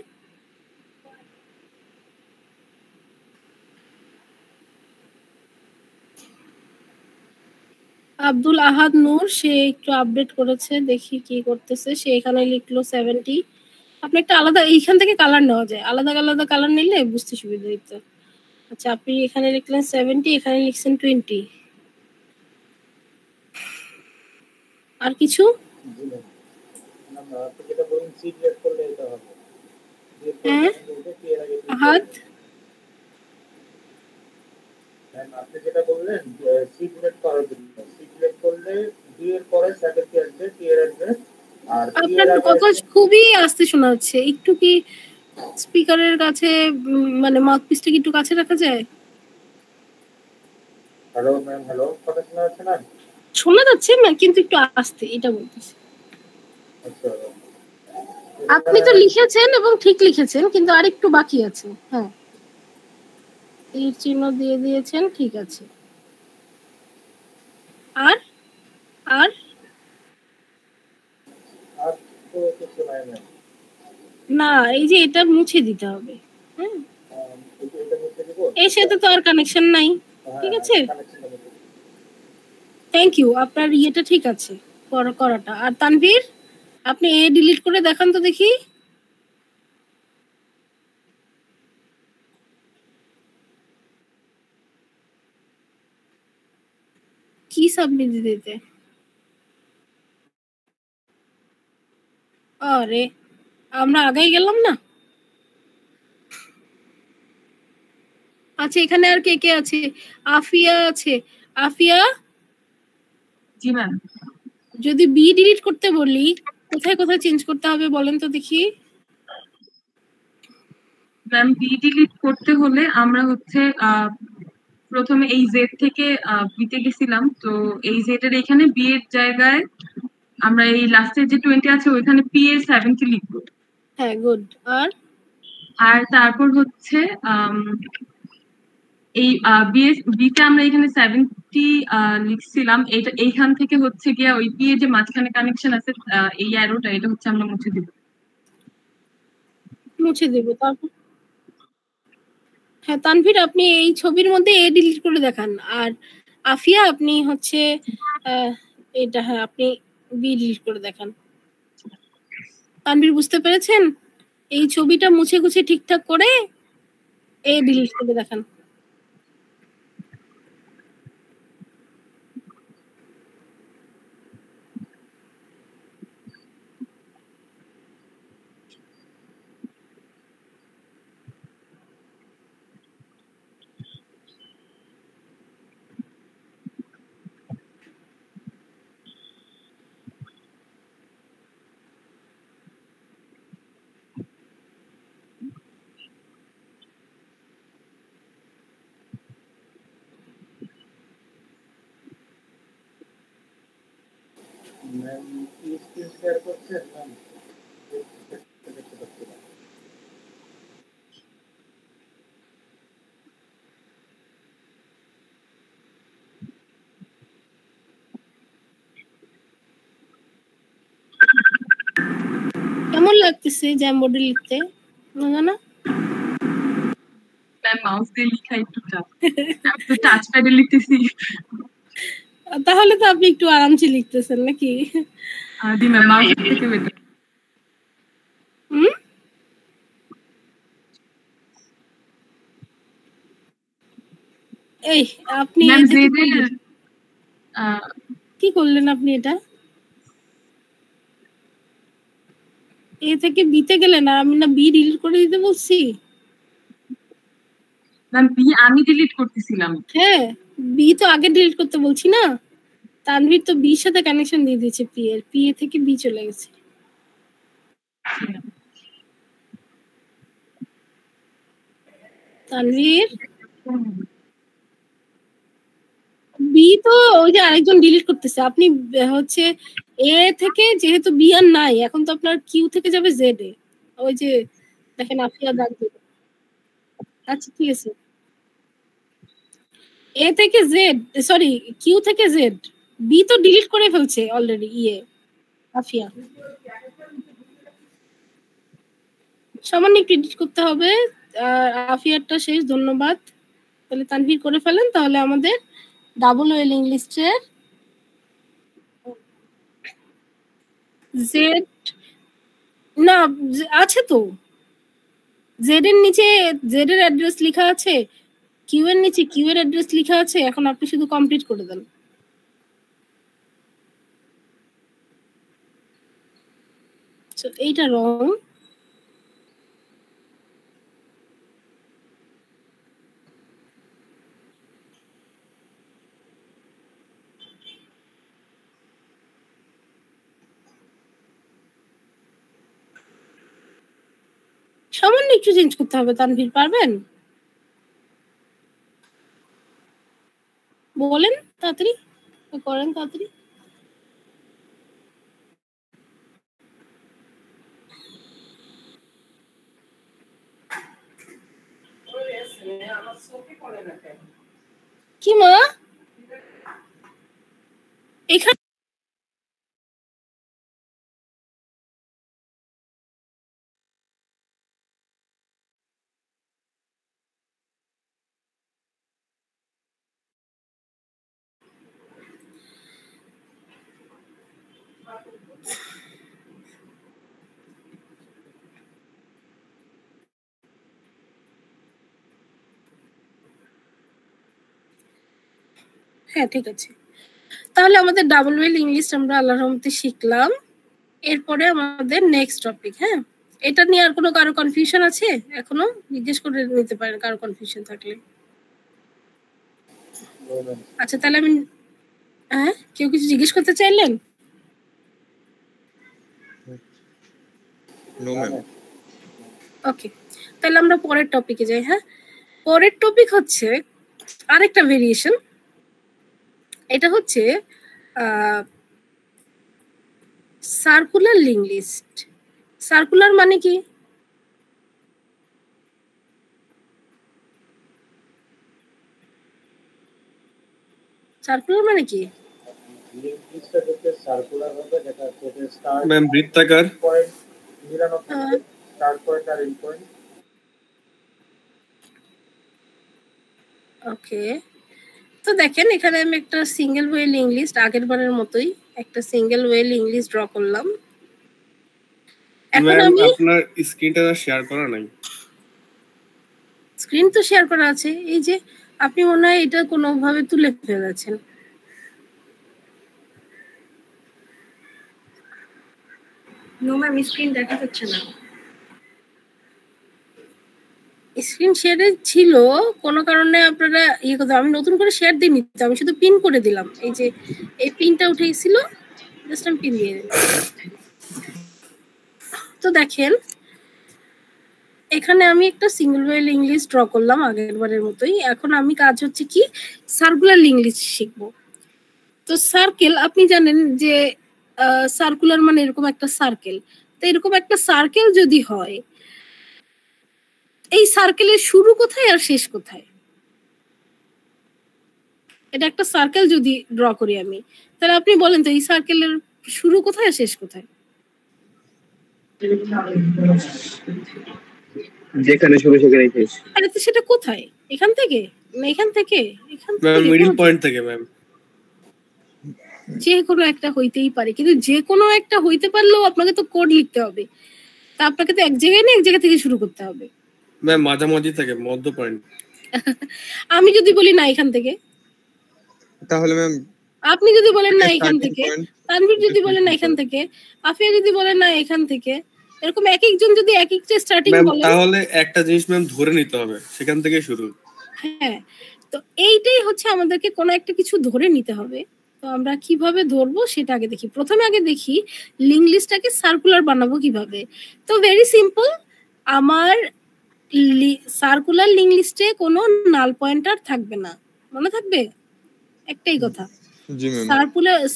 আব্দুল আহাদ নূর, সে একটু আপডেট করেছে, দেখি কি করতেছে। সে এখানে লিখলো 70। আপনি একটা আলাদা এইখান থেকে কালার নেওয়া যায়, আলাদা আলাদা কালার নিলে বুঝতে সুবিধা হইতো। আচ্ছা, আপনি এখানে লিখলেন 70, এখানে লিখছেন 20। আর কিছু? হ্যাঁ আহাদ, আপনি যেটা বললেন সিলেক্ট করার জন্য, সিলেক্ট করলে ডি এর পরে 70 আসবে, টি এর আসবে। আর আপনার কথা খুবই আস্তে শোনা যাচ্ছে, একটু কি স্পিকারের কাছে মানে মাউথপিসটা কি একটু কাছে রাখা যায়? হ্যালো ম্যাম, হ্যালো, কথা শোনা যাচ্ছে না? শোনা যাচ্ছে না, কিন্তু একটু আস্তে, এটা বলতেছি। আচ্ছা, আপনি তো লিখেছেন এবং ঠিক লিখেছেন, কিন্তু আরেকটু বাকি আছে। হ্যাঁ, তীর চিহ্ন দিয়ে দিয়েছেন, ঠিক আছে। আর আর তো কিছু নাই ম্যাম। না, এই যে এটা মুছে দিতে হবে। হ্যাঁ, এর সাথে তো আর কানেকশন নাই, ঠিক আছে? থ্যাংক ইউ, আপনার ইয়েটা ঠিক আছে করাটা। আর তানভীর, আপনি এ ডিলিট করে দেখান তো দেখি। কি সাবমিট দিতে? আরে আমরা আগেই গেলাম না। আচ্ছা, এখানে আর কে কে আছে? আফিয়া আছে। আফিয়া, জি ম্যাম। যদি বি ডিলিট করতে বলি, কোথায় কোথায় চেঞ্জ করতে হবে বলেন তো দেখি। ম্যাম, বি ডিলিট করতে হলে আমরা হচ্ছে প্রথমে এই জেড থেকে বিতে গেছিলাম, তো এই জেড এর এখানে বি এর জায়গায় আমরা এই লাস্টের যে 20 আছে ওইখানে পি এর 70 লিখবো। হ্যাঁ, গুড। আর তারপর হচ্ছে এই বিতে আমরা এখানে 70 লিখছিলাম, এটা এইখান থেকে হচ্ছে গিয়া ওই পি এর যে মাঝখানে কানেকশন আছে এই অ্যারোটা, এটা হচ্ছে আমরা মুছে দিব। তারপর হ্যাঁ, তানভীর, আপনি এই ছবির মধ্যে এ ডিলিট করে দেখান। আর আফিয়া, আপনি হচ্ছে এটা, হ্যাঁ, আপনি বি ডিলিট করে দেখান। তানভীর, বুঝতে পেরেছেন? এই ছবিটা মুছে গুছে ঠিকঠাক করে এ ডিলিট করে দেখান। ম্যাম কি স্ক্রিন শেয়ার করছেন ম্যাম? দেখতে পাচ্ছি না। কেমন লাগতেছে জ্যামবোর্ডে লিখতে? মজা না? ম্যাম মাউস দিয়ে লেখা একটু চাপ। আমি তো টাচ প্যাডে লিখতেছি। তাহলে তো আপনি একটু আরামসে লিখতেছেন নাকি? জি ম্যাম, মাউস থেকে বেটার। এই আপনি ম্যাম এ থেকে জেডের কি করলেন আপনি এটা? এ থেকে বিতে গেলেন আর আমি না বি ডিলিট করে দিতে বলছি? ম্যাম বি আমি ডিলিট করতেছিলাম। হ্যাঁ, বি তো আগে ডিলিট করতে বলছি না? তানভীর তো বির সাথে কানেকশন দিয়ে দিয়েছে পি এর, পি এ থেকে বি চলে গেছে। তানভীর বি তো ওই যে আরেকজন ডিলিট করতেছে, আপনি হচ্ছে এ থেকে যেহেতু বি আর নাই, এখন তো আপনার কিউ থেকে যাবে জেড এ। ওই যে দেখেন আফিয়া দাগ দিল। আচ্ছা ঠিক আছে, এ থেকে জেড, সরি কিউ থেকে জেড, বি তো ডিলিট করে ফেলছে অলরেডি ইয়ে আফিয়া। সামান্য একটু এডিট করতে হবে, আফিয়ারটা শেষ, ধন্যবাদ। তাহলে তানভীর করে ফেলেন, তাহলে আমাদের ডাবল ওয়েলিং লিস্টের জেড না আছে তো, জেড এর নিচে জেড এর অ্যাড্রেস লেখা আছে, কিউ এর নিচে কিউ এর অ্যাড্রেস লেখা আছে। এখন আপনি শুধু কমপ্লিট করে দেন। এইটা রং, সামান্য একটু চেঞ্জ করতে হবে। তানভীর পারবেন? বলেন তাড়াতাড়ি, করেন তাড়াতাড়ি। কি মা এখানে হ্যাঁ ঠিক আছে। তাহলে আমাদের ডাবল ওয়েল ইংলিশ আমরা আল্লাহর রহমতে শিখলাম। এরপরে আমাদের নেক্সট টপিক। হ্যাঁ, এটা নিয়ে আর কোনো কারো কনফিউশন আছে? এখনো জিজ্ঞেস করে নিতে পারেন কারো কনফিউশন থাকলে। আচ্ছা তাহলে আমি, হ্যাঁ কেউ কিছু জিজ্ঞেস করতে চাইলেন? No ma'am. ওকে, তাহলে আমরা পরের টপিকে যাই। হ্যাঁ, পরের টপিক হচ্ছে আরেকটা ভেরিয়েশন। এটা হচ্ছে সার্কুলার লিঙ্ক লিস্ট। সার্কুলার মানে কি? সার্কুলার মানে কি? লিংক লিস্টটা হচ্ছে সার্কুলার হবে, যেটা হচ্ছে স্টার্ট ম্যাম বৃত্তাকার পয়েন্ট মিলানো থাকবে, স্টার্ট পয়েন্ট আর এন্ড পয়েন্ট। ওকে, তো দেখেন এখানে আমি একটা সিঙ্গেল ওয়েল ইংলিশ, আগের বারের মতোই একটা সিঙ্গেল ওয়েল ইংলিশ ড্র করলাম। এখন ম্যাম আমি আপনার স্ক্রিনটা শেয়ার করা নাই। স্ক্রিন তো শেয়ার করা আছে, এই যে আপনি মনে হয় এটা কোনোভাবে তুলে ফেলেছেন। নো ম্যাম, স্ক্রিন দেখা যাচ্ছে না। স্ক্রিন শেয়ারে ছিল, কোনো কারণে আপনারা ইয়ে করতে, আমি নতুন করে শেয়ার দিইনি তো, আমি শুধু পিন করে দিলাম। এই যে এই পিনটা উঠে গেছিল, জাস্ট আমি পিন দিয়ে দিলাম। তো দেখেন এখানে আমি একটা সিঙ্গেল ওয়েল ইংলিশ ড্র করলাম আগের বারের মতোই। এখন আমি কাজ হচ্ছে কি সার্কুলার ইংলিশ শিখবো। তো সার্কেল আপনি জানেন যে সার্কুলার মানে এরকম একটা সার্কেল, তো এরকম একটা সার্কেল যদি হয়, এই সার্কেলের শুরু কোথায় আর শেষ কোথায়? এটা একটা সার্কেল যদি ড্র করি আমি, তাহলে আপনি বলেন তো এই সার্কেলের শুরু কোথায় আর শেষ কোথায়? যেখানে শুরু সেখানেই শেষ। আরে তো সেটা কোথায়? এখান থেকে না এখান থেকে? এখান ম্যাম থেকে মিডল পয়েন্ট থেকে ম্যাম। যে কোনো একটা হইতেই পারে, কিন্তু যে কোনো একটা হইতে পারলেও আপনাকে তো কোড লিখতে হবে, তা আপনাকে তো এক জায়গায় না এক জায়গা থেকে শুরু করতে হবে। ম্যাম মাঝামাঝি থেকে মধ্য পয়েন্ট। আমি যদি বলি না এখান থেকে, তাহলে ম্যাম আপনি যদি বলেন না এখান starting থেকে, point, তানভীর যদি বলেন না এখান থেকে, আফিয়া যদি বলেন না এখান থেকে, এরকম এক একজন যদি এক একটা স্টার্টিং ম্যাম বলেন, তাহলে একটা জিনিস ম্যাম ধরে নিতে হবে, সেখান থেকে শুরু। হ্যাঁ, তো এইটাই হচ্ছে আমাদেরকে কোনো একটা কিছু ধরে নিতে হবে। তো আমরা কিভাবে ধরবো সেটা আগে দেখি। প্রথমে আগে দেখি লিঙ্ক লিস্টটাকে সার্কুলার বানাবো কিভাবে। তো ভেরি সিম্পল, আমার সার্কুলার লিঙ্ক লিস্টে কোনো নাল পয়েন্টার থাকবে না, মনে থাকবে একটাই কথা। জি ম্যাম।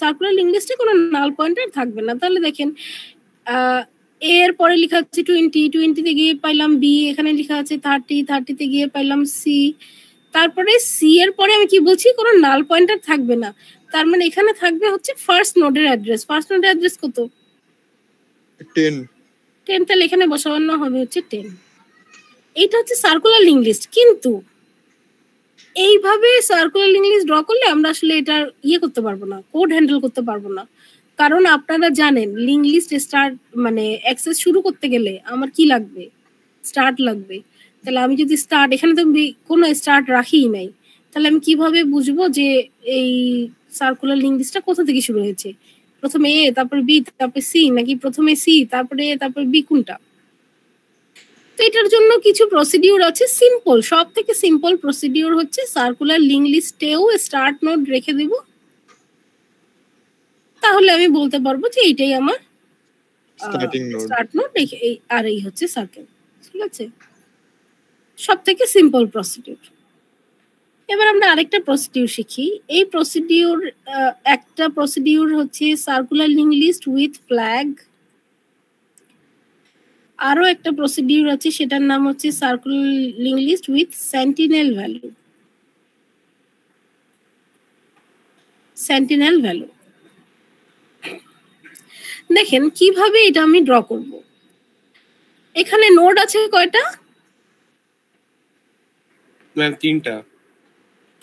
সার্কুলার লিঙ্ক লিস্টে কোনো নাল পয়েন্টার থাকবে না। তাহলে দেখেন এর পরে লেখা আছে 20, 20 গিয়ে পাইলাম বি, এখানে লেখা আছে 30, 30 গিয়ে পাইলাম সি, তারপরে সি এর পরে আমি কি বলছি, কোনো নাল পয়েন্টার থাকবে না। তার মানে এখানে থাকবে হচ্ছে ফার্স্ট নোডের অ্যাড্রেস। ফার্স্ট নোডের অ্যাড্রেস কত? 10। তাহলে এখানে বসানো হবে হচ্ছে 10। এইটা হচ্ছে সার্কুলার লিঙ্ক লিস্ট। কিন্তু এইভাবে সার্কুলার লিঙ্ক লিস্ট ড্র করলে আমরা আসলে এটা করতে পারবো না, কোড হ্যান্ডেল করতে পারবো না। কারণ আপনারা জানেন লিঙ্ক লিস্ট স্টার্ট মানে অ্যাক্সেস শুরু করতে গেলে আমার কি লাগবে, স্টার্ট লাগবে। তাহলে আমি যদি স্টার্ট, এখানে তো কোনো স্টার্ট রাখিই নাই, তাহলে আমি কিভাবে বুঝবো যে এই সার্কুলার লিঙ্ক লিস্টটা কোথা থেকে শুরু হয়েছে? প্রথমে এ, তারপর বি, তারপর সি, নাকি প্রথমে সি তারপরে এ তারপর বি, কোনটা? তো এটার জন্য কিছু প্রসিডিউর আছে। সিম্পল, সব থেকে সিম্পল প্রসিডিউর হচ্ছে সার্কুলার লিঙ্ক লিস্টেও স্টার্ট নোড রেখে দেব, তাহলে আমি বলতে পারবো যে এইটাই আমার স্টার্টিং নোড। স্টার্ট নোড, আর এই হচ্ছে সার্কেল। ঠিক আছে, সব থেকে সিম্পল প্রসিডিউর। এবার আমরা আরেকটা প্রসিডিউর শিখি। এই প্রসিডিউর, একটা প্রসিডিউর হচ্ছে circular link list with flag. আরো একটা প্রসিডিউর আছে, সেটার নাম হচ্ছে circular link list with sentinel value. Sentinel value দেখেন কিভাবে এটা আমি ড্র করব। এখানে নোড আছে কয়টা? ম্যাম 3টা।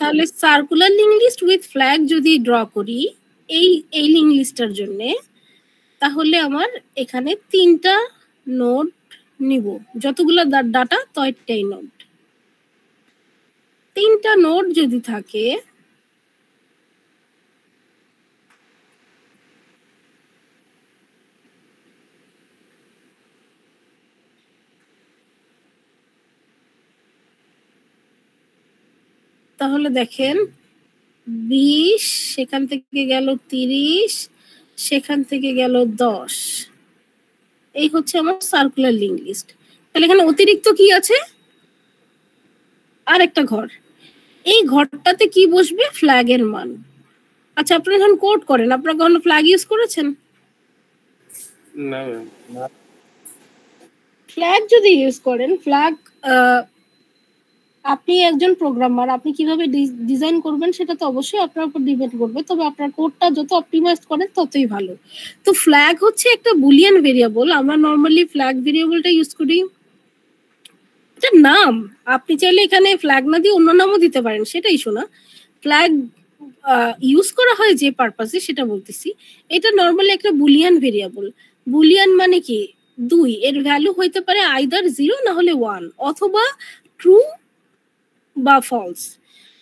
তাহলে circular link list with flag যদি ড্র করি এই লিঙ্ক লিস্টের জন্য, তাহলে আমার এখানে 3টা নোড নিব, যতগুলো ডাটা ততটাই নোড। 3টা নোড যদি থাকে, তাহলে দেখেন 20, সেখান থেকে গেল 30, সেখান থেকে গেল 10। এই হচ্ছে আমার সার্কুলার লিঙ্ক লিস্ট। তাহলে এখানে অতিরিক্ত কি আছে? আর একটা ঘর। এই ঘরটাতে কি বসবে? ফ্ল্যাগের মান। আচ্ছা, আপনারা যখন কোড করেন আপনারা কখনো ফ্ল্যাগ ইউজ করেছেন? না ম্যাম। ফ্ল্যাগ যদি ইউজ করেন, ফ্ল্যাগ আপনি একজন প্রোগ্রামার, আপনি কিভাবে ডিজাইন করবেন সেটা তো অবশ্যই আপনার উপর ডিপেন্ড করবে, তবে আপনার কোডটা যত অপটিমাইজ করেন ততই ভালো। তো ফ্ল্যাগ হচ্ছে একটা বুলিয়ান ভেরিয়েবল। আমরা নরমালি ফ্ল্যাগ ভেরিয়েবলটা ইউজ করি, এটা নাম। আপনি চাইলে এখানে ফ্ল্যাগ না দিয়ে অন্য নামও দিতে পারেন, সেটাই শোনা। ফ্ল্যাগ ইউজ করা হয় যে পারপাসে সেটা বলতেছি। এটা নরমালি একটা বুলিয়ান ভেরিয়েবল। বুলিয়ান মানে কি? 2, এর ভ্যালু হইতে পারে আইদার 0 না হলে 1, অথবা ট্রু বা ফলস।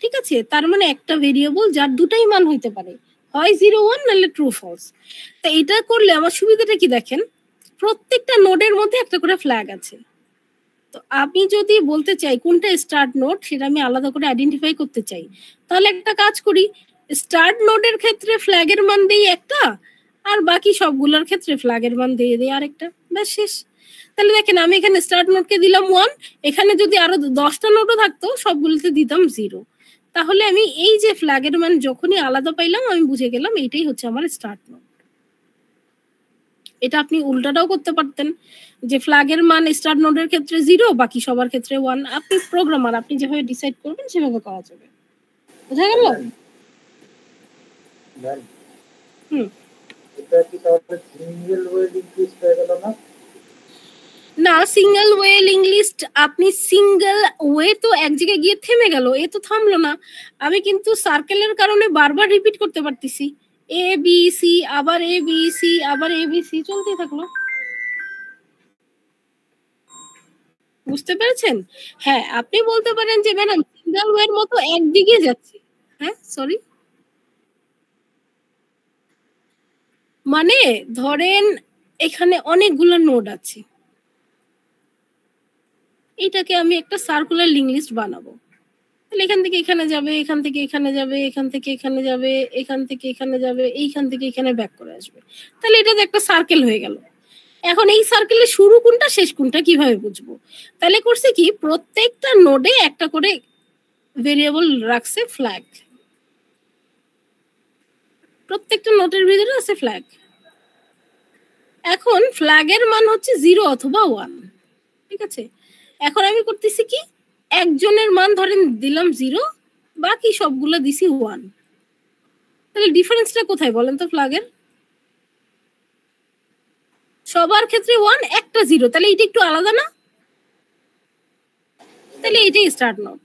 ঠিক আছে, তার মানে একটা ভেরিয়েবল যার দুটাই মান হইতে পারে, হয় 0, 1 নাহলে ট্রু ফলস। তা এটা করলে আমার সুবিধাটা কি দেখেন, প্রত্যেকটা নোডের মধ্যে একটা করে ফ্ল্যাগ আছে। তো আমি যদি বলতে চাই কোনটা স্টার্ট নোড সেটা আমি আলাদা করে আইডেন্টিফাই করতে চাই, তাহলে একটা কাজ করি, স্টার্ট নোডের ক্ষেত্রে ফ্ল্যাগের মান দেই একটা, আর বাকি সবগুলোর ক্ষেত্রে ফ্ল্যাগের মান দিয়ে দেই আরেকটা, ব্যাস শেষ। তাহলে দেখেন আমি এখানে স্টার্ট নোডকে দিলাম 1, এখানে যদি আরো 10টা নোডও থাকতো সবগুলোতে দিতাম 0। তাহলে আমি এই যে ফ্ল্যাগের মান যখনই আলাদা পাইলাম আমি বুঝে গেলাম এইটাই হচ্ছে আমার স্টার্ট নোড। এটা আপনি উল্টাটাও করতে পারতেন যে ফ্ল্যাগের মান স্টার্ট নোডের ক্ষেত্রে 0, বাকি সবার ক্ষেত্রে 1। আপনি প্রোগ্রামার, আপনি যেভাবে ডিসাইড করবেন সেভাবে করা যাবে। বুঝা গেল? এটা কি তাহলে সিঙ্গেল ওয়ে লিংক লিস্ট হয়ে গেল না? না, সিঙ্গেল ওয়ে লিংক লিস্ট আপনি সিঙ্গেল ওয়ে তো এক জায়গায় গিয়ে থেমে গেল, এ তো থামলো না। আমি কিন্তু সার্কেলের কারণে বারবার রিপিট করতে পারতেছি, এ বি সি, আবার এ বি সি, আবার এ বি সি, চলতে থাকলো। বুঝতে পেরেছেন? হ্যাঁ, আপনি বলতে পারেন যে ম্যাডাম সিঙ্গেল ওয়ের মতো একদিকে যাচ্ছে। হ্যাঁ, সরি, মানে ধরেন এখানে অনেকগুলো নোড আছে, এটাকে আমি একটা সার্কুলার লিংক লিস্ট বানাবো। তাহলে এখান থেকে এখানে যাবে, এখান থেকে এখানে যাবে, এখান থেকে এখানে যাবে, এখান থেকে এখানে যাবে, এইখান থেকে এখানে ব্যাক করে আসবে। তাহলে এটা তো একটা সার্কেল হয়ে গেল। এখন এই সার্কেলের শুরু কোনটা শেষ কোনটা কিভাবে বুঝবো? তাহলে করছে কি, প্রত্যেকটা নোডে একটা করে ভেরিয়েবল রাখছে ফ্ল্যাগ, প্রত্যেকটা নোডের ভিতরে আছে ফ্ল্যাগ। এখন ফ্ল্যাগের মান হচ্ছে 0 অথবা 1, ঠিক আছে? এখন আমি করতেছি কি, একজনের মান ধরেন দিলাম 0, বাকি সবগুলো দিছি 1। তাহলে ডিফারেন্সটা কোথায় বলেন তো ফ্ল্যাগের? সবার ক্ষেত্রে 1, একটা 0, তাহলে এটা একটু আলাদা না? তাহলে এটাই স্টার্ট নোড।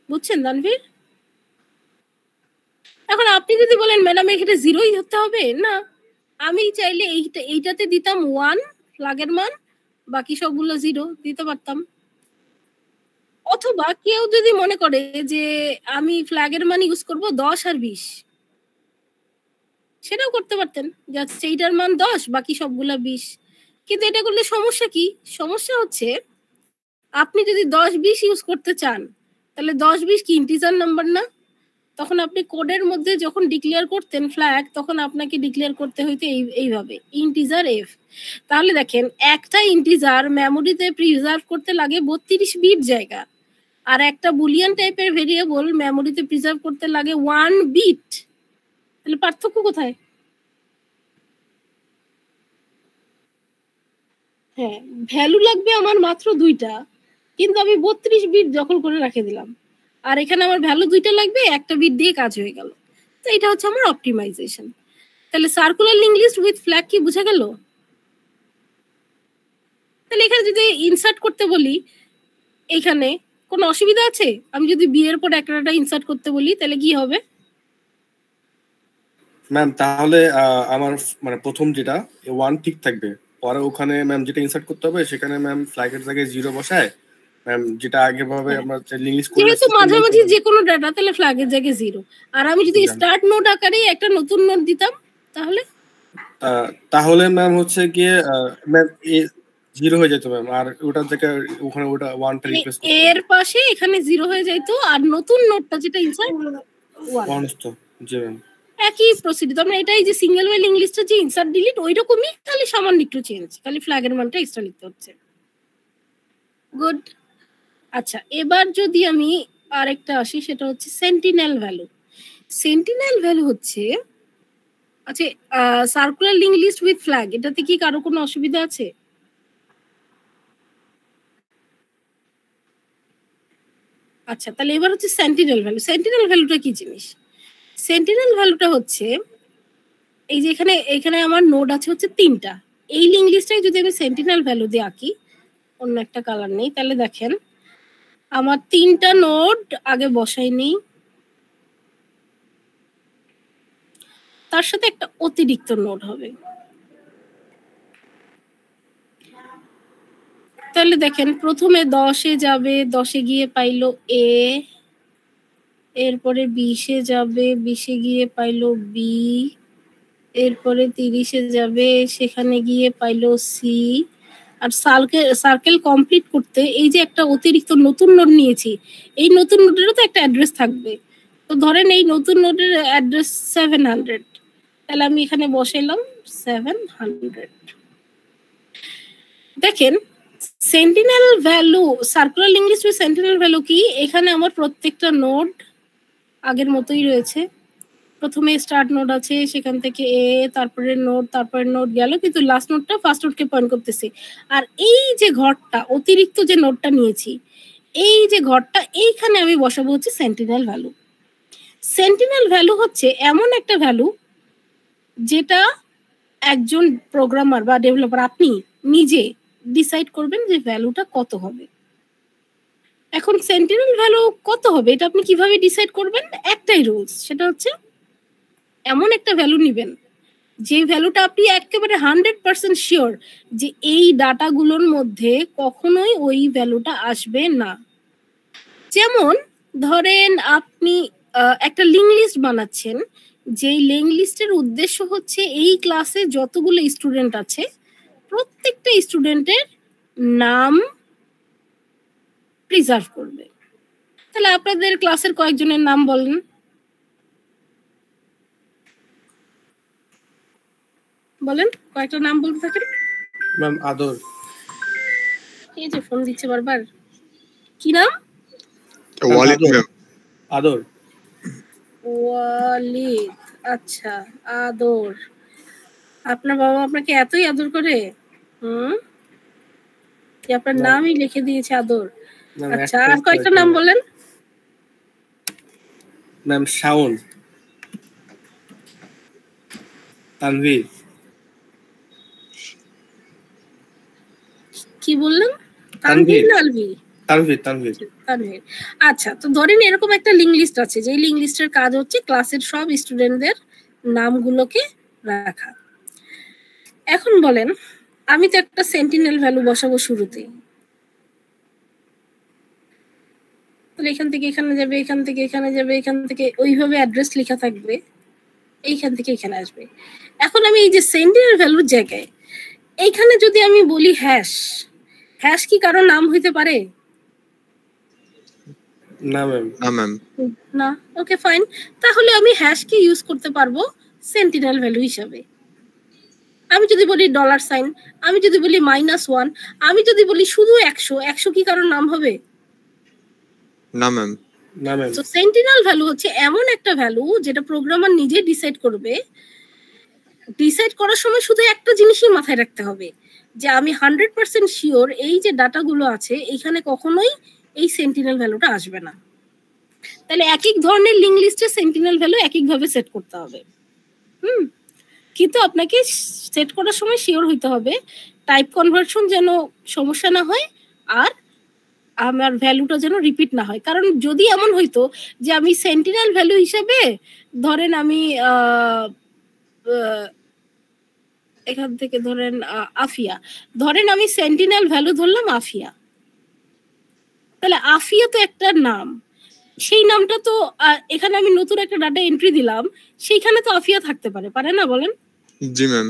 বুঝছেন তানভীর? এখন আপনি যদি বলেন ম্যাডাম এখানে 0ই ধরতে হবে, না, আমি চাইলে এইটাতে দিতাম 1 ফ্ল্যাগের মান, বাকি সবগুলো 0 দিতে পারতাম। অথবা কেউ যদি মনে করে যে আমি ফ্ল্যাগের মান ইউজ করব 10 আর 20, সেটাও করতে পারতেন, যাচ্ছে এইটার মান 10, বাকি সবগুলা 20। কিন্তু এটা করলে সমস্যা কি? সমস্যা হচ্ছে আপনি যদি 10-20 ইউজ করতে চান, তাহলে 10-20 কি ইন্টিজার নাম্বার না? তখন আপনি কোডের মধ্যে যখন ডিক্লেয়ার করতেন ফ্ল্যাগ, তখন আপনাকে ডিক্লেয়ার করতে হইতো এইভাবে, ইন্টিজার এফ। তাহলে দেখেন, একটা ইন্টিজার মেমোরিতে প্রিজার্ভ করতে লাগে 32 বিট জায়গা, আর একটা বুলিয়ান টাইপের ভেরিয়েবল মেমোরিতে প্রিজার্ভ করতে লাগে 1 বিট। তাহলে পার্থক্য কোথায়? হ্যাঁ, ভ্যালু লাগবে আমার মাত্র 2টা, কিন্তু আমি 32 বিট দখল করে রেখে দিলাম। আর এখানে আমার ভ্যালু 2টা লাগবে, একটা বিট দিয়ে কাজ হয়ে গেল। তো এটা হচ্ছে আমার অপটিমাইজেশন। তাহলে circular link list with flag কি বোঝা গেল? তাহলে এখানে যদি ইনসার্ট করতে বলি, এখানে কোনো অসুবিধা আছে? আমি যদি বি এর পর একটা ইনসার্ট করতে বলি, তাহলে কি হবে? ম্যাম তাহলে আমার মানে প্রথম যেটা 1 ঠিক থাকবে, পরে ওখানে ম্যাম যেটা ইনসার্ট করতে হবে সেখানে ম্যাম ফ্ল্যাগের জায়গায় 0 বসায় ম্যাম, যেটা আগে ভাবে আমরা লিংক লিস্ট করে যেহেতু মাঝামাঝি যে কোনো ডাটা, তাহলে ফ্ল্যাগের জায়গায় 0। আর আমি যদি স্টার্ট নোড আকারে একটা নতুন নোড দিতাম, তাহলে ম্যাম হচ্ছে গিয়ে ম্যাম 0 হয়ে যেত ম্যাম, আর ওটার জায়গায় ওখানে ওটা 1টা রিপ্লেস করতে এর পাশে এখানে 0 হয়ে যাইতো, আর নতুন নোডটা যেটা ইনসার্ট 1 হতো। জি ম্যাম, একই প্রসিডিউর। আমরা এটাই যে সিঙ্গেল ওয়ে লিংক লিস্টের যে ইনসার্ট ডিলিট ওই রকমই, খালি সামান্য একটু চেঞ্জ, খালি ফ্ল্যাগের মানটা এক্সট্রা লিখতে হচ্ছে। গুড। আচ্ছা, এবার যদি আমি আরেকটা আসি, সেটা হচ্ছে সেন্টিনেল ভ্যালু। সেন্টিনেল ভ্যালু হচ্ছে, আচ্ছা circular link list with flag, এটাতে কি কারো কোনো অসুবিধা আছে? আচ্ছা, তাহলে এবার হচ্ছে সেন্টিনেল ভ্যালু। সেন্টিনেল ভ্যালুটা কি জিনিস? সেন্টিনেল ভ্যালুটা হচ্ছে এই যে এখানে আমার নোড আছে হচ্ছে 3টা। এই লিংক লিস্টে যদি আমি সেন্টিনেল ভ্যালু দিয়ে আঁকি, অন্য একটা কালার নেই, তাহলে দেখেন আমার 3টা নোড আগে বসাই নেই, তার সাথে একটা অতিরিক্ত নোড হবে। তাহলে দেখেন প্রথমে 10-এ যাবে, 10-এ গিয়ে পাইলো এ, এরপরে 20-এ যাবে, 20-এ গিয়ে পাইলো বি, এরপরে 30-এ যাবে, সেখানে গিয়ে পাইলো সি। আর সার্কেল কমপ্লিট করতে এই যে একটা অতিরিক্ত নতুন নোড নিয়েছি, এই নতুন নোডেরও তো একটা অ্যাড্রেস থাকবে। তো ধরেন এই নতুন নোডের অ্যাড্রেস 700, তাহলে আমি এখানে বসাইলাম 700। দেখেন sentinel value, circular link list with sentinel value কি, এখানে আমার প্রত্যেকটা নোড আগের মতোই রয়েছে, প্রথমে স্টার্ট নোড আছে, সেখান থেকে এ, তারপরে নোড গেল, কিন্তু লাস্ট নোডটা ফার্স্ট নোডকে পয়েন্ট করতেছে। আর এই যে ঘরটা, অতিরিক্ত যে নোডটা নিয়েছি, এই যে ঘরটা, এইখানে আমি বসাবো হচ্ছে সেন্টিনেল ভ্যালু। সেন্টিনেল ভ্যালু হচ্ছে এমন একটা ভ্যালু যেটা একজন প্রোগ্রামার বা ডেভেলপার আপনি নিজে ডিসাইড করবেন যে ভ্যালুটা কত হবে। এখন সেন্টিনেল ভ্যালু কত হবে এটা আপনি কিভাবে ডিসাইড করবেন? একটাই রুলস, সেটা হচ্ছে এমন একটা ভ্যালু নেবেন যে ভ্যালুটা আপনি একেবারে 100% শিওর যে এই ডাটাগুলোর মধ্যে কখনোই ওই ভ্যালুটা আসবে না। যেমন ধরেন আপনি একটা লিঙ্ক লিস্ট বানাচ্ছেন, যেই লিঙ্ক লিস্টের উদ্দেশ্য হচ্ছে এই ক্লাসে যতগুলো স্টুডেন্ট আছে প্রত্যেকটা স্টুডেন্টের নাম প্রিজার্ভ করবে। তাহলে আপনাদের ক্লাসের কয়েকজনের নাম বলেন। বলেন, কয়েকটা নাম বলতে থাকেন। ম্যাম আদর। এই যে ফোন দিচ্ছে বারবার, কি নাম? ওয়ালিদ ম্যাম। আদর। ওয়ালিদ, আচ্ছা আদর। আপনার বাবা আপনাকে এতই আদর করে যে আপনার নামই লিখে দিয়েছে আদর। আচ্ছা, আর কয়েকটা নাম বলেন। ম্যাম শাওন, তানভীর। কি বললেন? তানভীর না আলভি? তানভীর। আচ্ছা, তো ধরেন এরকম একটা লিঙ্ক লিস্ট আছে, যে লিঙ্ক লিস্টের কাজ হচ্ছে ক্লাসের সব স্টুডেন্টদের নামগুলোকে রাখা। এখন বলেন, আমি তো একটা সেন্টিনেল ভ্যালু বসাবো শুরুতেই, তাহলে এখান থেকে এখানে যাবে, এখান থেকে এখানে যাবে, এখান থেকে ওইভাবে অ্যাড্রেস লেখা থাকবে, এইখান থেকে এখানে আসবে। এখন আমি এই যে সেন্টিনেল ভ্যালুর জায়গায় এইখানে যদি আমি বলি হ্যাশ, হ্যাশ কি কারো নাম হইতে পারে? না ম্যাম। না। ওকে ফাইন, তাহলে আমি হ্যাশ কি ইউজ করতে পারবো সেন্টিনেল ভ্যালু হিসাবে। আমি যদি বলি $, আমি যদি বলি -1, আমি যদি বলি শুধু 100 কি কারোর নাম হবে? না ম্যাম। তো সেন্টিনেল ভ্যালু হচ্ছে এমন একটা ভ্যালু যেটা প্রোগ্রামার নিজে ডিসাইড করবে। ডিসাইড করার সময় শুধু একটা জিনিসই মাথায় রাখতে হবে, যে আমি 100% শিওর এই যে ডাটাগুলো আছে এখানে কখনোই এই সেন্টিনেল ভ্যালুটা আসবে না। তাহলে এক এক ধরনের লিঙ্ক লিস্টে সেন্টিনেল ভ্যালু এক এক ভাবে সেট করতে হবে। কিন্তু আপনাকে সেট করার সময় শিওর হইতে হবে টাইপ কনভার্সন যেন সমস্যা না হয়, আর আমার ভ্যালুটা যেন রিপিট না হয়। কারণ যদি এমন হইতো যে আমি সেন্টিনেল ভ্যালু হিসেবে ধরেন আমি এখান থেকে ধরেন আফিয়া, ধরেন আমি সেন্টিনেল ভ্যালু ধরলাম আফিয়া, তাহলে আফিয়া তো একটা নাম, সেই নামটা তো এখানে আমি নতুন একটা ডাটা এন্ট্রি দিলাম, সেইখানে তো আফিয়া থাকতে পারে না? বলেন। জি ম্যাম।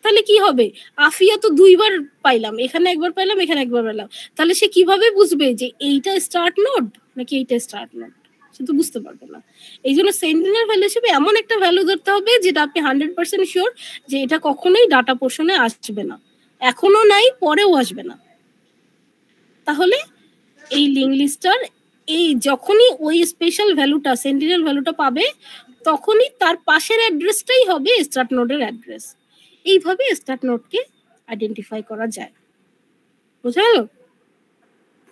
তাহলে কি হবে? আফিয়া তো দুইবার পাইলাম, এখানে একবার পাইলাম, এখানে একবার পাইলাম, তাহলে সে কিভাবে বুঝবে যে এইটা স্টার্ট নোড নাকি এইটা স্টার্ট নোড? সে তো বুঝতে পারবে না। এই জন্য সেন্টিনেল ভ্যালু হিসেবে এমন একটা ভ্যালু ধরতে হবে যেটা আপনি 100% শিওর যে এটা কখনোই ডাটা পোর্শনে আসবে না, এখনো নাই, পরেও আসবে না। তাহলে এই লিঙ্ক লিস্টার এই যখনই ওই স্পেশাল ভ্যালুটা সেন্টিনেল ভ্যালুটা পাবে তখনই তার পাশের অ্যাড্রেসটাই হবে স্টার্ট নোডের অ্যাড্রেস। এইভাবে স্টার্ট নোডকে আইডেন্টিফাই করা যায়। বুঝা গেল?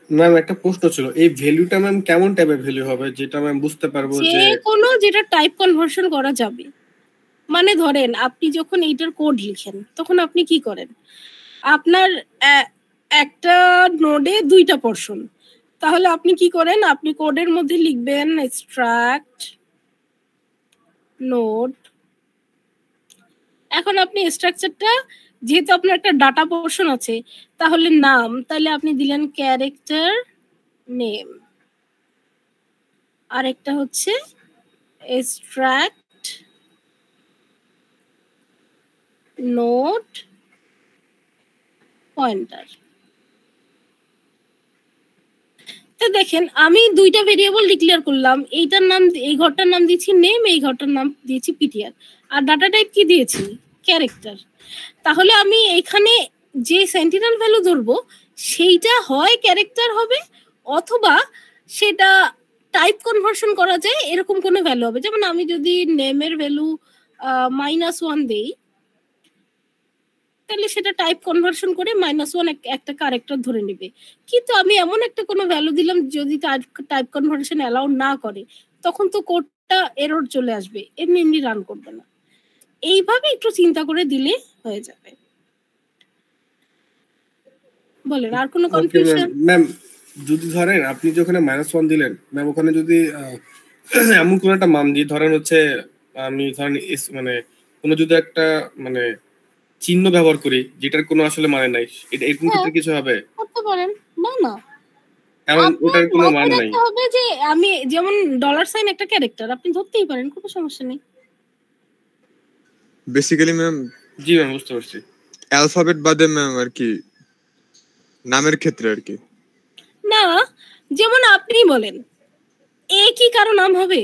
ম্যাম একটা প্রশ্ন ছিল, এই ভ্যালুটা ম্যাম কেমন টাইপের ভ্যালু হবে যেটা ম্যাম বুঝতে পারবো যে কোনো যেটা টাইপ কনভার্সন করা যাবে। মানে ধরেন আপনি যখন এইটার কোড লিখেন তখন আপনি কি করেন? আপনার একটা নোডে 2টা পোরশন, তাহলে আপনি কি করেন? আপনি কোডের মধ্যে লিখবেন এক্সট্রাক্ট নোড। এখন আপনি স্ট্রাকচারটা, যেহেতু আপনার একটা ডাটা পোর্শন আছে, তাহলে নাম, তাহলে আপনি দিলেন ক্যারেক্টার নেম, আর একটা হচ্ছে এক্সট্রাক্ট নোড পয়েন্টার। তো দেখেন আমি 2টা ভেরিয়েবল ডিক্লেয়ার করলাম, এইটার নাম, এই ঘরটার নাম দিয়েছি নেম, এই ঘরটার নাম দিয়েছি পিটিআর, আর ডাটা টাইপ কি দিয়েছি? ক্যারেক্টার। তাহলে আমি এখানে যে সেন্টিনেল ভ্যালু ধরবো সেইটা হয় ক্যারেক্টার হবে, অথবা সেটা টাইপ কনভার্সন করা যায় এরকম কোনো ভ্যালু হবে, যেমন আমি যদি নেমের ভ্যালু -1 দেই তাহলে সেটা টাইপ কনভার্সন করে -1 একটা ক্যারেক্টার ধরে নেবে। কিন্তু আমি এমন একটা কোনো ভ্যালু দিলাম যদি টাইপ কনভার্সন অ্যালাউ না করে, তখন তো কোডটা এরর চলে আসবে, এমনি এমনি রান করবে না। এইভাবে একটু চিন্তা করে দিলে হয়ে যাবে। বলেন আর কোনো কনফিউশন? ম্যাম যদি ধরেন আপনি যে ওখানে -1 দিলেন ম্যাম, ওখানে যদি এমন কোন একটা মান দিই, ধরেন হচ্ছে আমি ধরেন মানে কোনো যদি একটা মানে চিহ্ন ব্যবহার করি যেটার কোনো আসলে মানে নাই, এটা এরকম ক্ষেত্রে কিছু হবে? করতে পারেন। না না, কারণ ওটার কোনো মান নাই। রাখতে হবে যে আমি যেমন $সাইন একটা ক্যারেক্টার, আপনি ধরতেই পারেন, কোনো সমস্যা নেই। বেসিক্যালি ম্যাম, জি ম্যাম বুঝতে পারছি। অ্যালফাবেট বাদে ম্যাম আর কি নামের ক্ষেত্রে আর কি। না, যেমন আপনি বলেন এ কি কারো নাম হবে?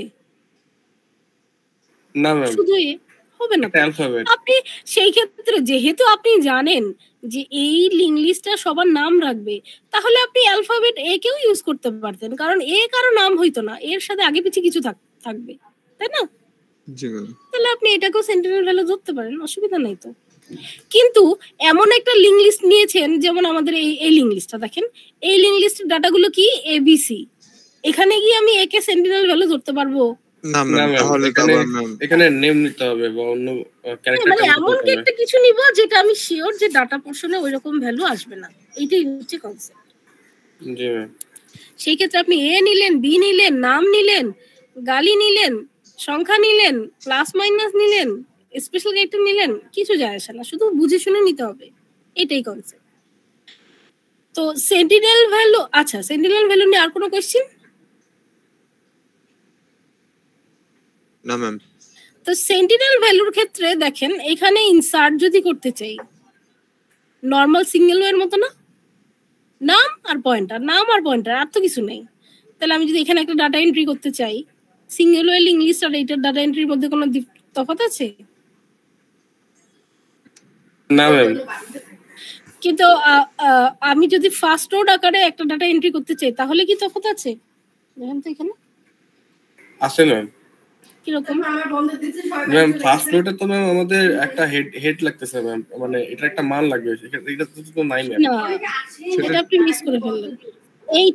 না ম্যাম, শুধু এ হবে না। অ্যালফাবেট আপনি সেই ক্ষেত্রে যেহেতু আপনি জানেন যে এই লিঙ্ক লিস্টটা সবার নাম রাখবে, তাহলে আপনি অ্যালফাবেট এ কেও ইউজ করতে পারতেন, কারণ এ কারো নাম হইতো না, এর সাথে আগে পিছে কিছু থাকবে, তাই না? জি ম্যাম। তাহলে আপনি এটাকেও সেন্টিনেল ভ্যালু ধরতে পারেন, অসুবিধা নাই তো। কিন্তু এমন একটা লিঙ্ক লিস্ট নিয়েছেন, যেমন আমাদের এই লিঙ্ক লিস্টটা দেখেন, এই লিঙ্ক লিস্টের ডাটাগুলো কি ABC, এখানে কি আমি একে সেন্টিনেল ভ্যালু ধরতে পারবো? না ম্যাম, তাহলে এখানে নেম নিতে হবে বা অন্য ক্যারেক্টার মানে এমন কি একটা কিছু নিব যেটা আমি শিওর যে ডাটা পোর্শনে ওইরকম ভ্যালু আসবে না, এইটাই হচ্ছে কনসেপ্ট। জি ম্যাম। সেই ক্ষেত্রে আপনি এ নিলেন, বি নিলেন, নাম নিলেন, গালি নিলেন, সংখ্যা নিলেন, প্লাস মাইনাস নিলেন, স্পেশাল ক্যারেক্টার নিলেন, কিছু যায় আসে না, শুধু বুঝে শুনে নিতে হবে, এটাই কনসেপ্ট। তো সেন্টিনেল ভ্যালু, আচ্ছা সেন্টিনেল ভ্যালু নিয়ে আর কোনো কোশ্চেন? না ম্যাম। তো সেন্টিনেল ভ্যালুর ক্ষেত্রে দেখেন, এখানে ইনসার্ট যদি করতে চাই, নর্মাল সিঙ্গেল ওয়ের মতো না, নাম আর পয়েন্টার, নাম আর পয়েন্টার, আর তো কিছু নেই। তাহলে আমি যদি এখানে একটা ডাটা এন্ট্রি করতে চাই, সিঙ্গেল ওয়ে লিঙ্ক লিস্ট আর এইটার ডাটা এন্ট্রির মধ্যে কোনো তফাৎ আছে? না ম্যাম। কিন্তু আমি যদি ফার্স্ট নোড আকারে একটা ডাটা এন্ট্রি করতে চাই, তাহলে কি তফাৎ আছে? দেখেন তো এখানে আছে ম্যাম। কিরকম? ম্যাম ফার্স্ট নোটে তো ম্যাম আমাদের একটা হেড লাগতেছে ম্যাম, মানে এটা একটা মান লাগবে, এটা তো নাই ম্যাম। না, এটা আপনি মিস করে ফেললেন। এই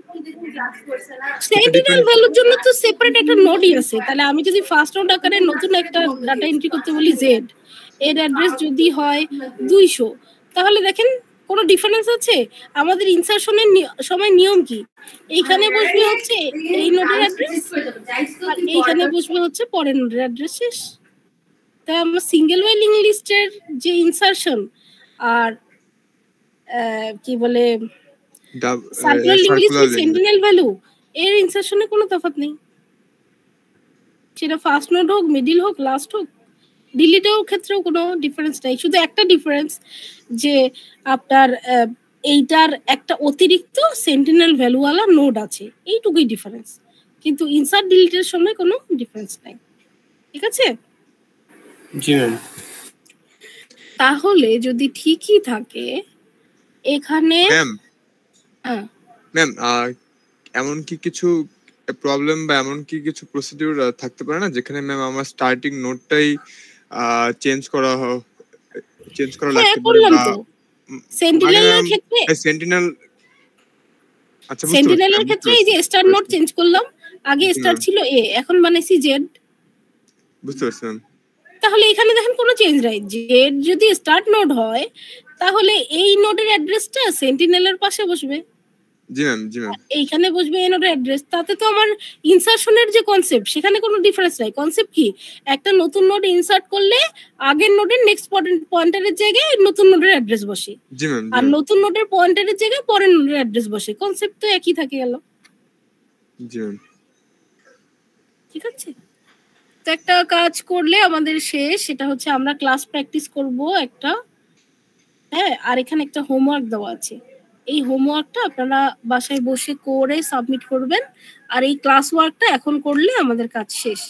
সেন্টিনেল ভ্যালুর জন্য তো সেপারেট একটা নোডই আছে। তাহলে আমি যদি ফার্স্ট নোড আকারে নতুন একটা ডাটা এন্ট্রি করতে বলি জেড, এর অ্যাড্রেস যদি হয় 200, তাহলে দেখেন কোনো ডিফারেন্স আছে? আমাদের ইনসারশনের সময় নিয়ম কি? এইখানে বসবে হচ্ছে এই নোডের অ্যাড্রেস, আর এইখানে বসবে হচ্ছে পরের নোডের অ্যাড্রেস, শেষ। তাই আমরা সিঙ্গেল ওয়ে লিঙ্ক লিস্টের যে ইনসারশন আর কি বলে সার্কুলার লিঙ্ক লিস্টের সেন্টিনেল ভ্যালু, এর ইনসারশনে কোনো তফাৎ নেই, সেটা ফার্স্ট নোড হোক, মিডিল হোক, লাস্ট হোক। ডিলিটের ক্ষেত্রেও কোনো ডিফারেন্স নাই, শুধু একটা ডিফারেন্স যে আপনার এইটার একটা অতিরিক্ত সেন্টিনেল ভ্যালুওয়ালা নোড আছে, এইটুকুই ডিফারেন্স, কিন্তু ইনসার্ট ডিলিটের সময় কোনো ডিফারেন্স নাই। ঠিক আছে? জি ম্যাম। তাহলে যদি ঠিকই থাকে এখানে ম্যাম এমন কি কিছু প্রবলেম বা এমন কি কিছু প্রসিডিউর থাকতে পারে না যেখানে ম্যাম আমার স্টার্টিং নোটটাই চেঞ্জ করা লাগতে পারে? বা সেন্টিনেলের ক্ষেত্রে সেন্টিনেলের ক্ষেত্রে এই যে স্টার নোট চেঞ্জ করলাম, আগে স্টার ছিল এ, এখন বানাইছি জেড। বুঝতে পারছি ম্যাম। তাহলে এখানে দেখেন কোনো চেঞ্জ নাই, জেড যদি স্টার্ট নোড হয় তাহলে এই নোডের অ্যাড্রেসটা সেন্টিনেলের পাশে বসবে। জি ম্যাম, জি ম্যাম। এইখানে বসবে এই নোডের অ্যাড্রেস, তাতে তো আমার ইনসারশনের যে কনসেপ্ট সেখানে কোনো ডিফারেন্স নাই। কনসেপ্ট কি? একটা নতুন নোড ইনসার্ট করলে আগের নোডের নেক্সট পয়েন্টারের জায়গায় নতুন নোডের অ্যাড্রেস বসে, জি ম্যাম। আর নতুন নোডের পয়েন্টারের জায়গায় পরের নোডের অ্যাড্রেস বসে, কনসেপ্ট তো একই থাকে গেল। জি ম্যাম। ঠিক আছে? তো একটা কাজ করলে আমাদের শেষ, সেটা হচ্ছে আমরা ক্লাস প্র্যাকটিস করব একটা, হ্যাঁ, আর এখানে একটা হোমওয়ার্ক দেওয়া আছে, এই হোমওয়ার্কটা আপনারা বাসায় বসে করে সাবমিট করবেন, আর এই ক্লাস ওয়ার্কটা এখন করলে আমাদের কাজ শেষ।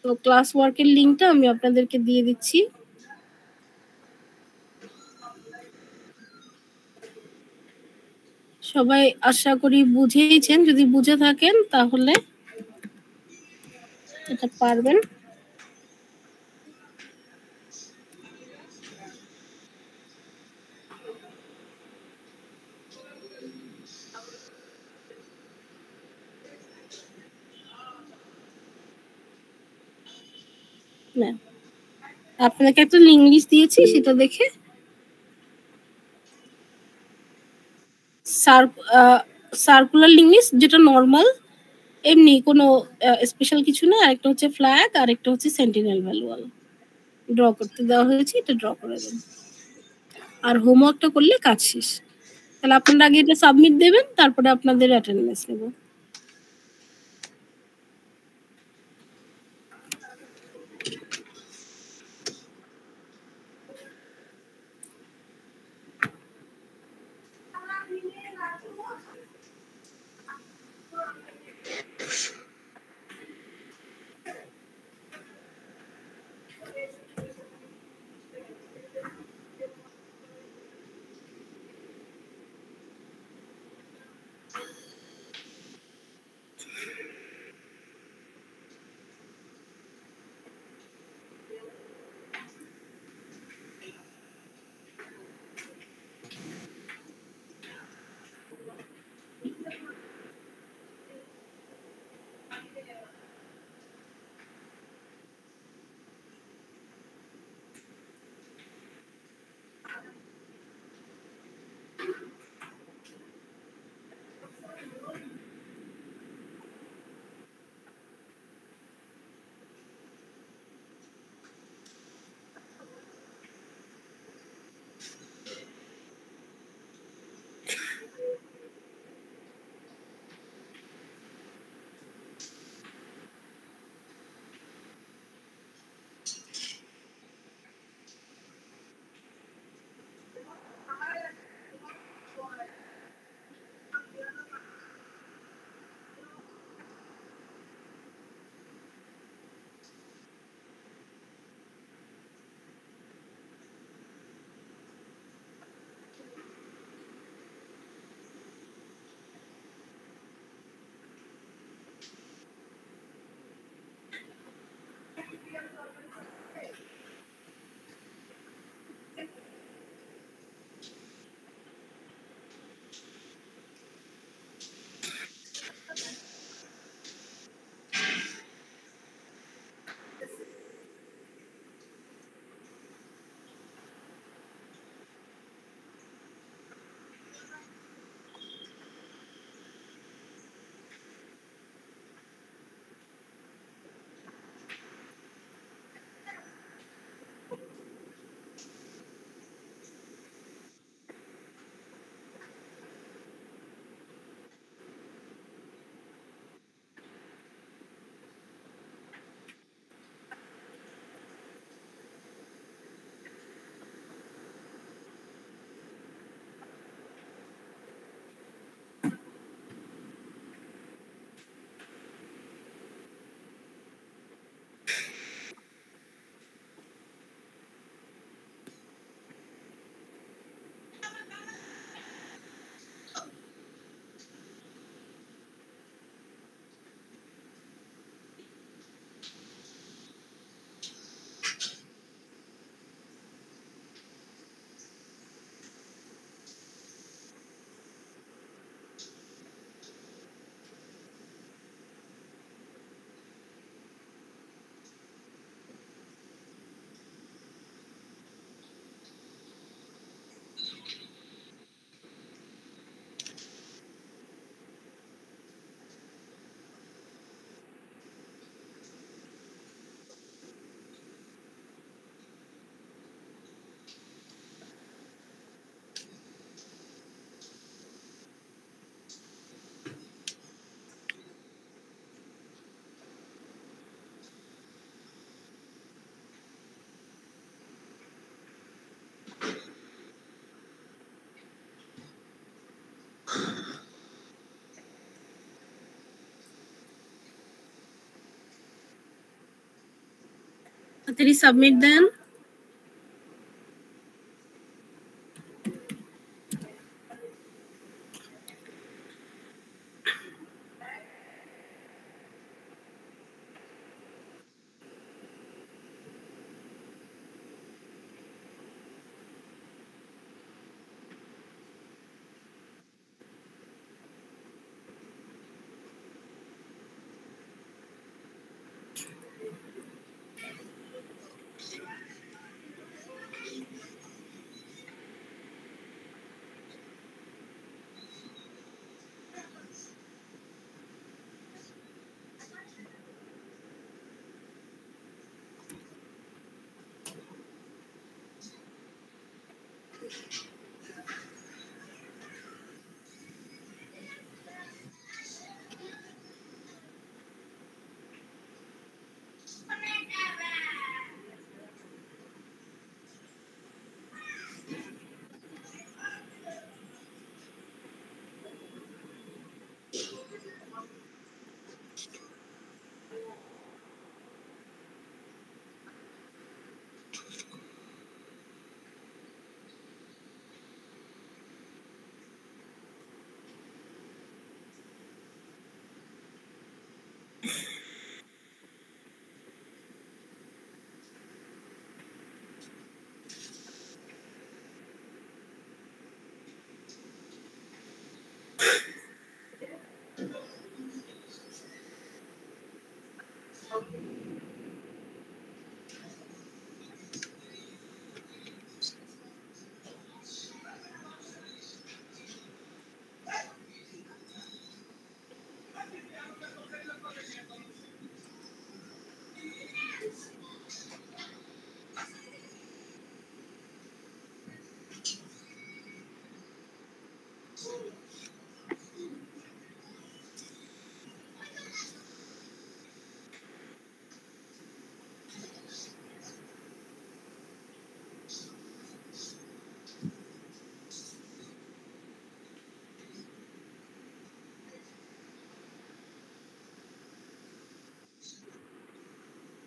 তো ক্লাস ওয়ার্কের লিঙ্কটা আমি আপনাদেরকে দিয়ে দিচ্ছি। সবাই আশা করি বুঝেইছেন, যদি বুঝে থাকেন তাহলে যতটা পারবেন। না, আপনাকে একটা ইংলিশ দিয়েছি, সেটা দেখে সার্কুলার লিঙ্গিস, যেটা নর্মাল এমনি কোনো স্পেশাল কিছু না। আরেকটা হচ্ছে ফ্ল্যাগ, আরেকটা হচ্ছে সেন্টিনেল ভ্যালুয়াল ড্র করতে দেওয়া হয়েছে, এটা ড্র করে দেন। আর হোমওয়ার্কটা করলে কাজ শেষ। তাহলে আপনারা আগে এটা সাবমিট দেবেন, তারপরে আপনাদের অ্যাটেন্ডেন্স নেব। তাড়াতাড়ি সাবমিট দেন।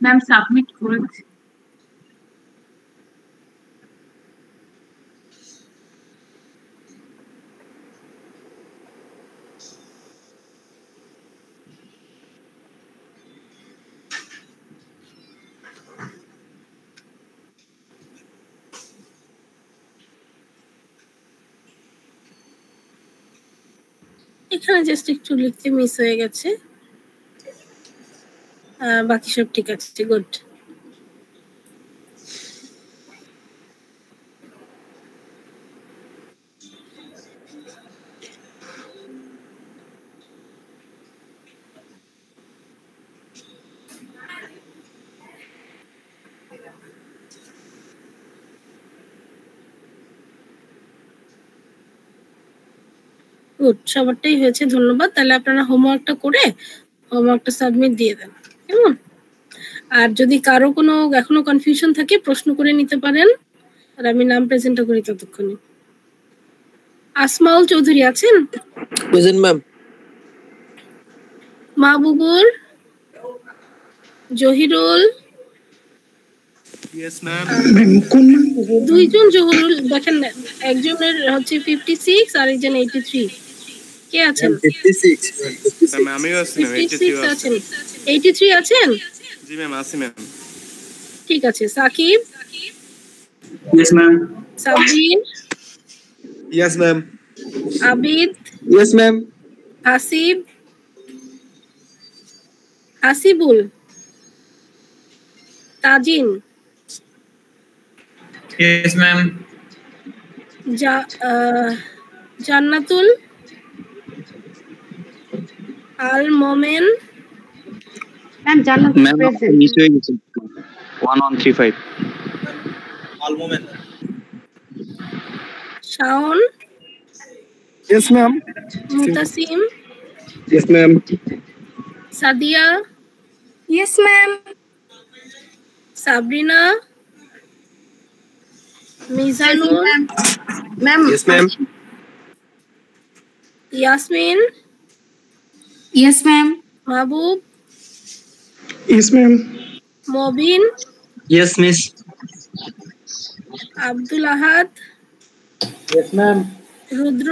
ম্যাম সাবমিট করেছি। এখানে জাস্ট একটু লিখতে মিস হয়ে গেছে, বাকি সব ঠিক আছে। গুড। গুড, সবারটাই হয়েছে, ধন্যবাদ। তাহলে আপনারা হোমওয়ার্কটা করে হোমওয়ার্কটা সাবমিট দিয়ে দেন, কেমন? আর যদি কারো কোনো এখনো কনফিউশন থাকে প্রশ্ন করে নিতে পারেন, আর আমি নাম প্রেজেন্টটা করি ততক্ষণে। আসমাউল চৌধুরী আছেন? Present ma'am. Mahbubur, Zahirul, yes ma'am. দুইজন জহিরুল দেখেন, একজনের হচ্ছে 56 আর একজন 83। কে আছেন? 56 ম্যাম। আমিও আছি ম্যাম। 56 আছেন, 83 আছেন? জি ম্যাম আছি ম্যাম। ঠিক আছে। Sakib? Yes ma'am. Sabrin? Yes ma'am. Abid? Yes ma'am. Hasib? Hasibul? Tajin? Yes ma'am. Jannatul? Al Momen? Ma'am Jannat ma'am present. Miss হয়ে গেছে। 1135 Al Momen. Shaon? Yes ma'am. Mutasim? Yes ma'am. Sadia? Yes ma'am. Sabrina? Mizanur? Ma'am yes ma'am. Yasmin? Yes ma'am. Mahbub? Yes ma'am. Mobin? Yes miss. Abdul Ahad? Yes ma'am. Rudra?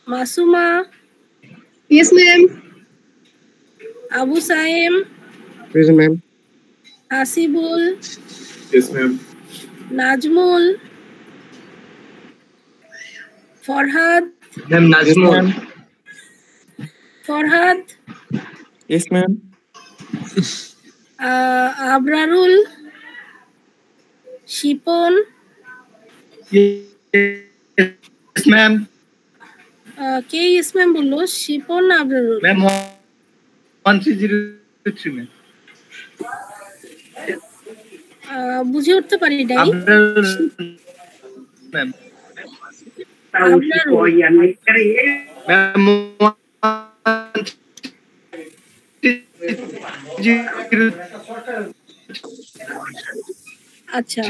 Masuma? Yes ma'am. Abu Saim? Present ma'am. Hasibul? Yes ma'am. Nazmul? Farhad? Ma'am Nazmul. Farhad? Yes ma'am. Abrarul? Shipon? Yes ma'am. কে ইয়েস ম্যাম বললো? শিপন না আবরারুল? Ma'am 1303 ma'am. বুঝে উঠতে পারি নাই। ম্যাম আচ্ছা,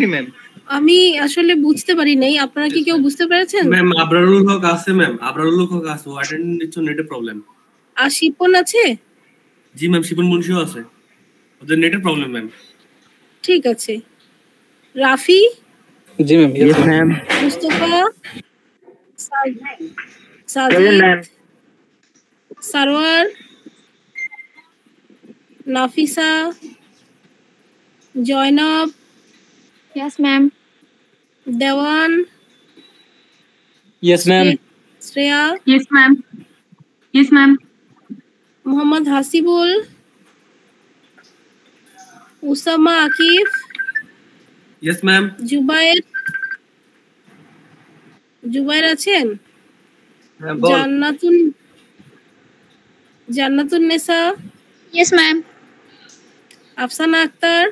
আমি আসলে বুঝতে পারি নাই, আপনারা কি কেউ বুঝতে পেরেছেন? ম্যাম আবরারুল হক আছে, ম্যাম আবরারুল হক আছে, অ্যাটেন্ড নিচ্ছে, নেটের প্রবলেম। আর শিপন আছে? জি ম্যাম, শিপন মুন্সিও আছে, ওদের নেটের প্রবলেম ম্যাম। ঠিক আছে। রাফি? জি ma'am. Yes ma'am. Mustafa? Sarowar? Nafisa? Joynob? Yes, ma'am. Dewan? Yes ma'am. Shreya? Yes, ma'am. Yes, ma'am. Mohammad Hasibul? Usama Akif? Yes ma'am. Jubair? Jubair আছেন? Jannatun Nesa? Yes, ma'am. Afsana Akter?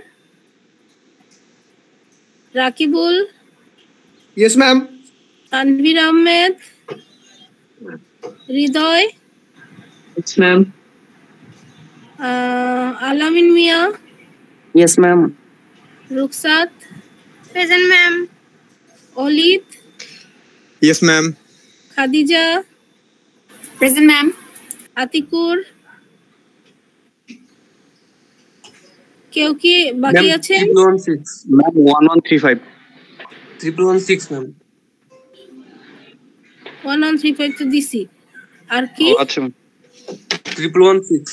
Rakibul? Yes ma'am. Tanvir Ahmed? Hridoy? Yes ma'am. Alamin Mia? Yes ma'am. Ruksat? Present, ma'am. Walid? Yes ma'am. Khadija? Present, ma'am. Atikur? কেউ কি বাকি আছেন? 616 ম্যাম 1135 616 ম্যাম 1135 তো দিছি। আর কি? আচ্ছা 616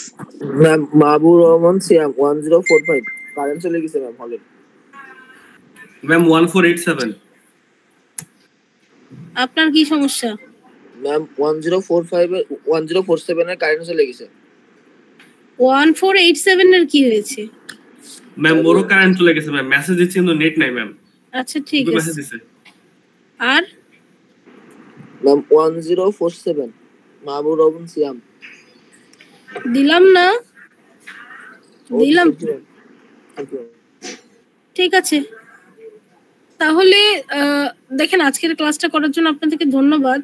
ম্যাম মাহবুব রহমান সিয়াম 1045 কারেন্ট চলে গেছে ম্যাম হলে। ম্যাম 1487। আপনার কি সমস্যা? ম্যাম 1047 এর কারেন্ট চলে গেছে। 1487 এর কি হয়েছে? ম্যাম ওরও কারেন্ট চলে গেছে ম্যাম, মেসেজ দিচ্ছি কিন্তু নেট নাই ম্যাম। আচ্ছা ঠিক মেসেজ আছে। দিছে। আর ম্যাম 1047 মাহবুব রহমান সিয়াম দিলাম না, দিলাম। ঠিক আছে, তাহলে দেখেন আজকের ক্লাসটা করার জন্য আপনাদেরকে ধন্যবাদ।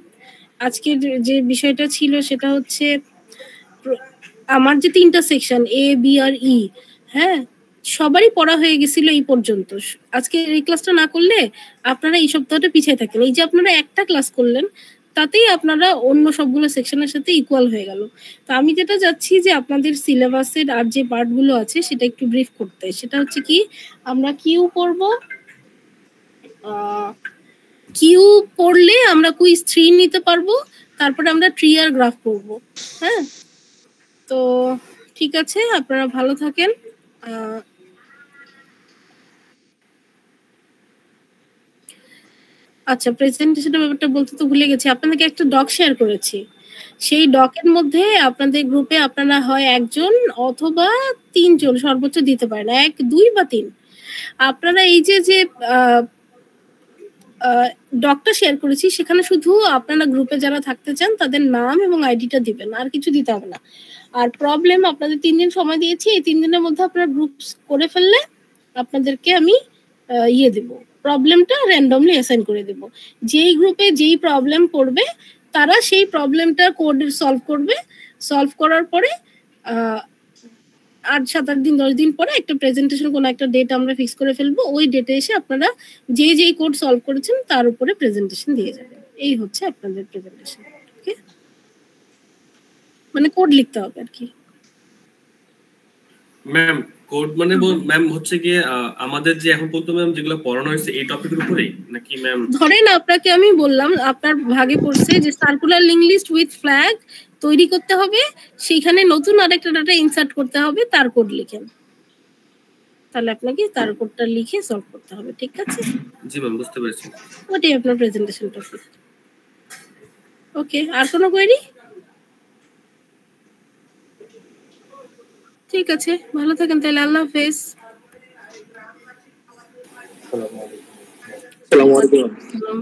আজকের যে বিষয়টা ছিল সেটা হচ্ছে আমার যে 3টা সেকশন এ বি আর ই, হ্যাঁ সবারই পড়া হয়ে গেছিল এই পর্যন্ত। আজকে এই ক্লাসটা না করলে আপনারা এই সপ্তাহটা পিছিয়ে থাকেন। এই যে আপনারা একটা ক্লাস করলেন তাতেই আপনারা অন্য সবগুলো সেকশনের সাথে ইকুয়াল হয়ে গেল। তো আমি যেটা চাচ্ছি যে আপনাদের সিলেবাসের আর যে পার্টগুলো আছে সেটা একটু ব্রিফ করতে। সেটা হচ্ছে কি, আমরা কিউ পড়ব, কিউ পড়লে আমরা কুইজ 3 নিতে পারবো, তারপরে আমরা ট্রি আর গ্রাফ পড়বো। হ্যাঁ, তো ঠিক আছে, আপনারা ভালো থাকেন। আচ্ছা, প্রেজেন্টেশনের ব্যাপারটা বলতে তো ভুলে গেছি। আপনাদেরকে একটা ডক শেয়ার করেছি, সেই ডকের মধ্যে আপনাদের গ্রুপে আপনারা হয় 1 জন অথবা 3 জন সর্বোচ্চ দিতে পারেন, 1, 2 বা 3। আপনারা এই যে ডকটা শেয়ার করেছি সেখানে শুধু আপনারা গ্রুপে যারা থাকতে চান তাদের নাম এবং আইডিটা দিবেন, আর কিছু দিতে হবে না। আর প্রবলেম, আপনাদের 3 দিন সময় দিয়েছি, এই 3 দিনের মধ্যে আপনারা গ্রুপ করে ফেললে আপনাদেরকে আমি দেব, প্রবলেমটা র্যান্ডমলি অ্যাসাইন করে দেব। যেই গ্রুপে যেই প্রবলেম পড়বে তারা সেই প্রবলেমটা কোড সলভ করবে। সলভ করার পরে 8, 7, 8 দিন 10 দিন পরে একটা প্রেজেন্টেশন কোনো একটা ডেট আমরা ফিক্স করে ফেলবো। ওই ডেটে এসে আপনারা যেই কোড সলভ করেছেন তার উপরে প্রেজেন্টেশন দিয়ে যাবেন। এই হচ্ছে আপনাদের প্রেজেন্টেশন। ওকে, মানে কোড লিখতে হবে আর কি। ম্যাম কোড মানে ম্যাম হচ্ছে কি আমাদের যে এখন পর্যন্ত ম্যাম যেগুলো পড়ানো হয়েছে এই টপিকের উপরেই নাকি ম্যাম? ধরেন আপনাকে আমি বললাম আপনার ভাগে পড়ছে যে circular link list with flag তৈরি করতে হবে, সেখানে নতুন আরেকটা ডাটা ইনসার্ট করতে হবে, তার কোড লিখেন। তাহলে আপনাকে তার কোডটা লিখে সলভ করতে হবে। ঠিক আছে? জি ম্যাম, বুঝতে পেরেছি। ওটাই আপনার প্রেজেন্টেশন টপিক। ওকে, আর কোনো কোয়েরি? ঠিক আছে, ভালো থাকেন তাহলে। আল্লাহ হাফেজ। আসসালামু আলাইকুম।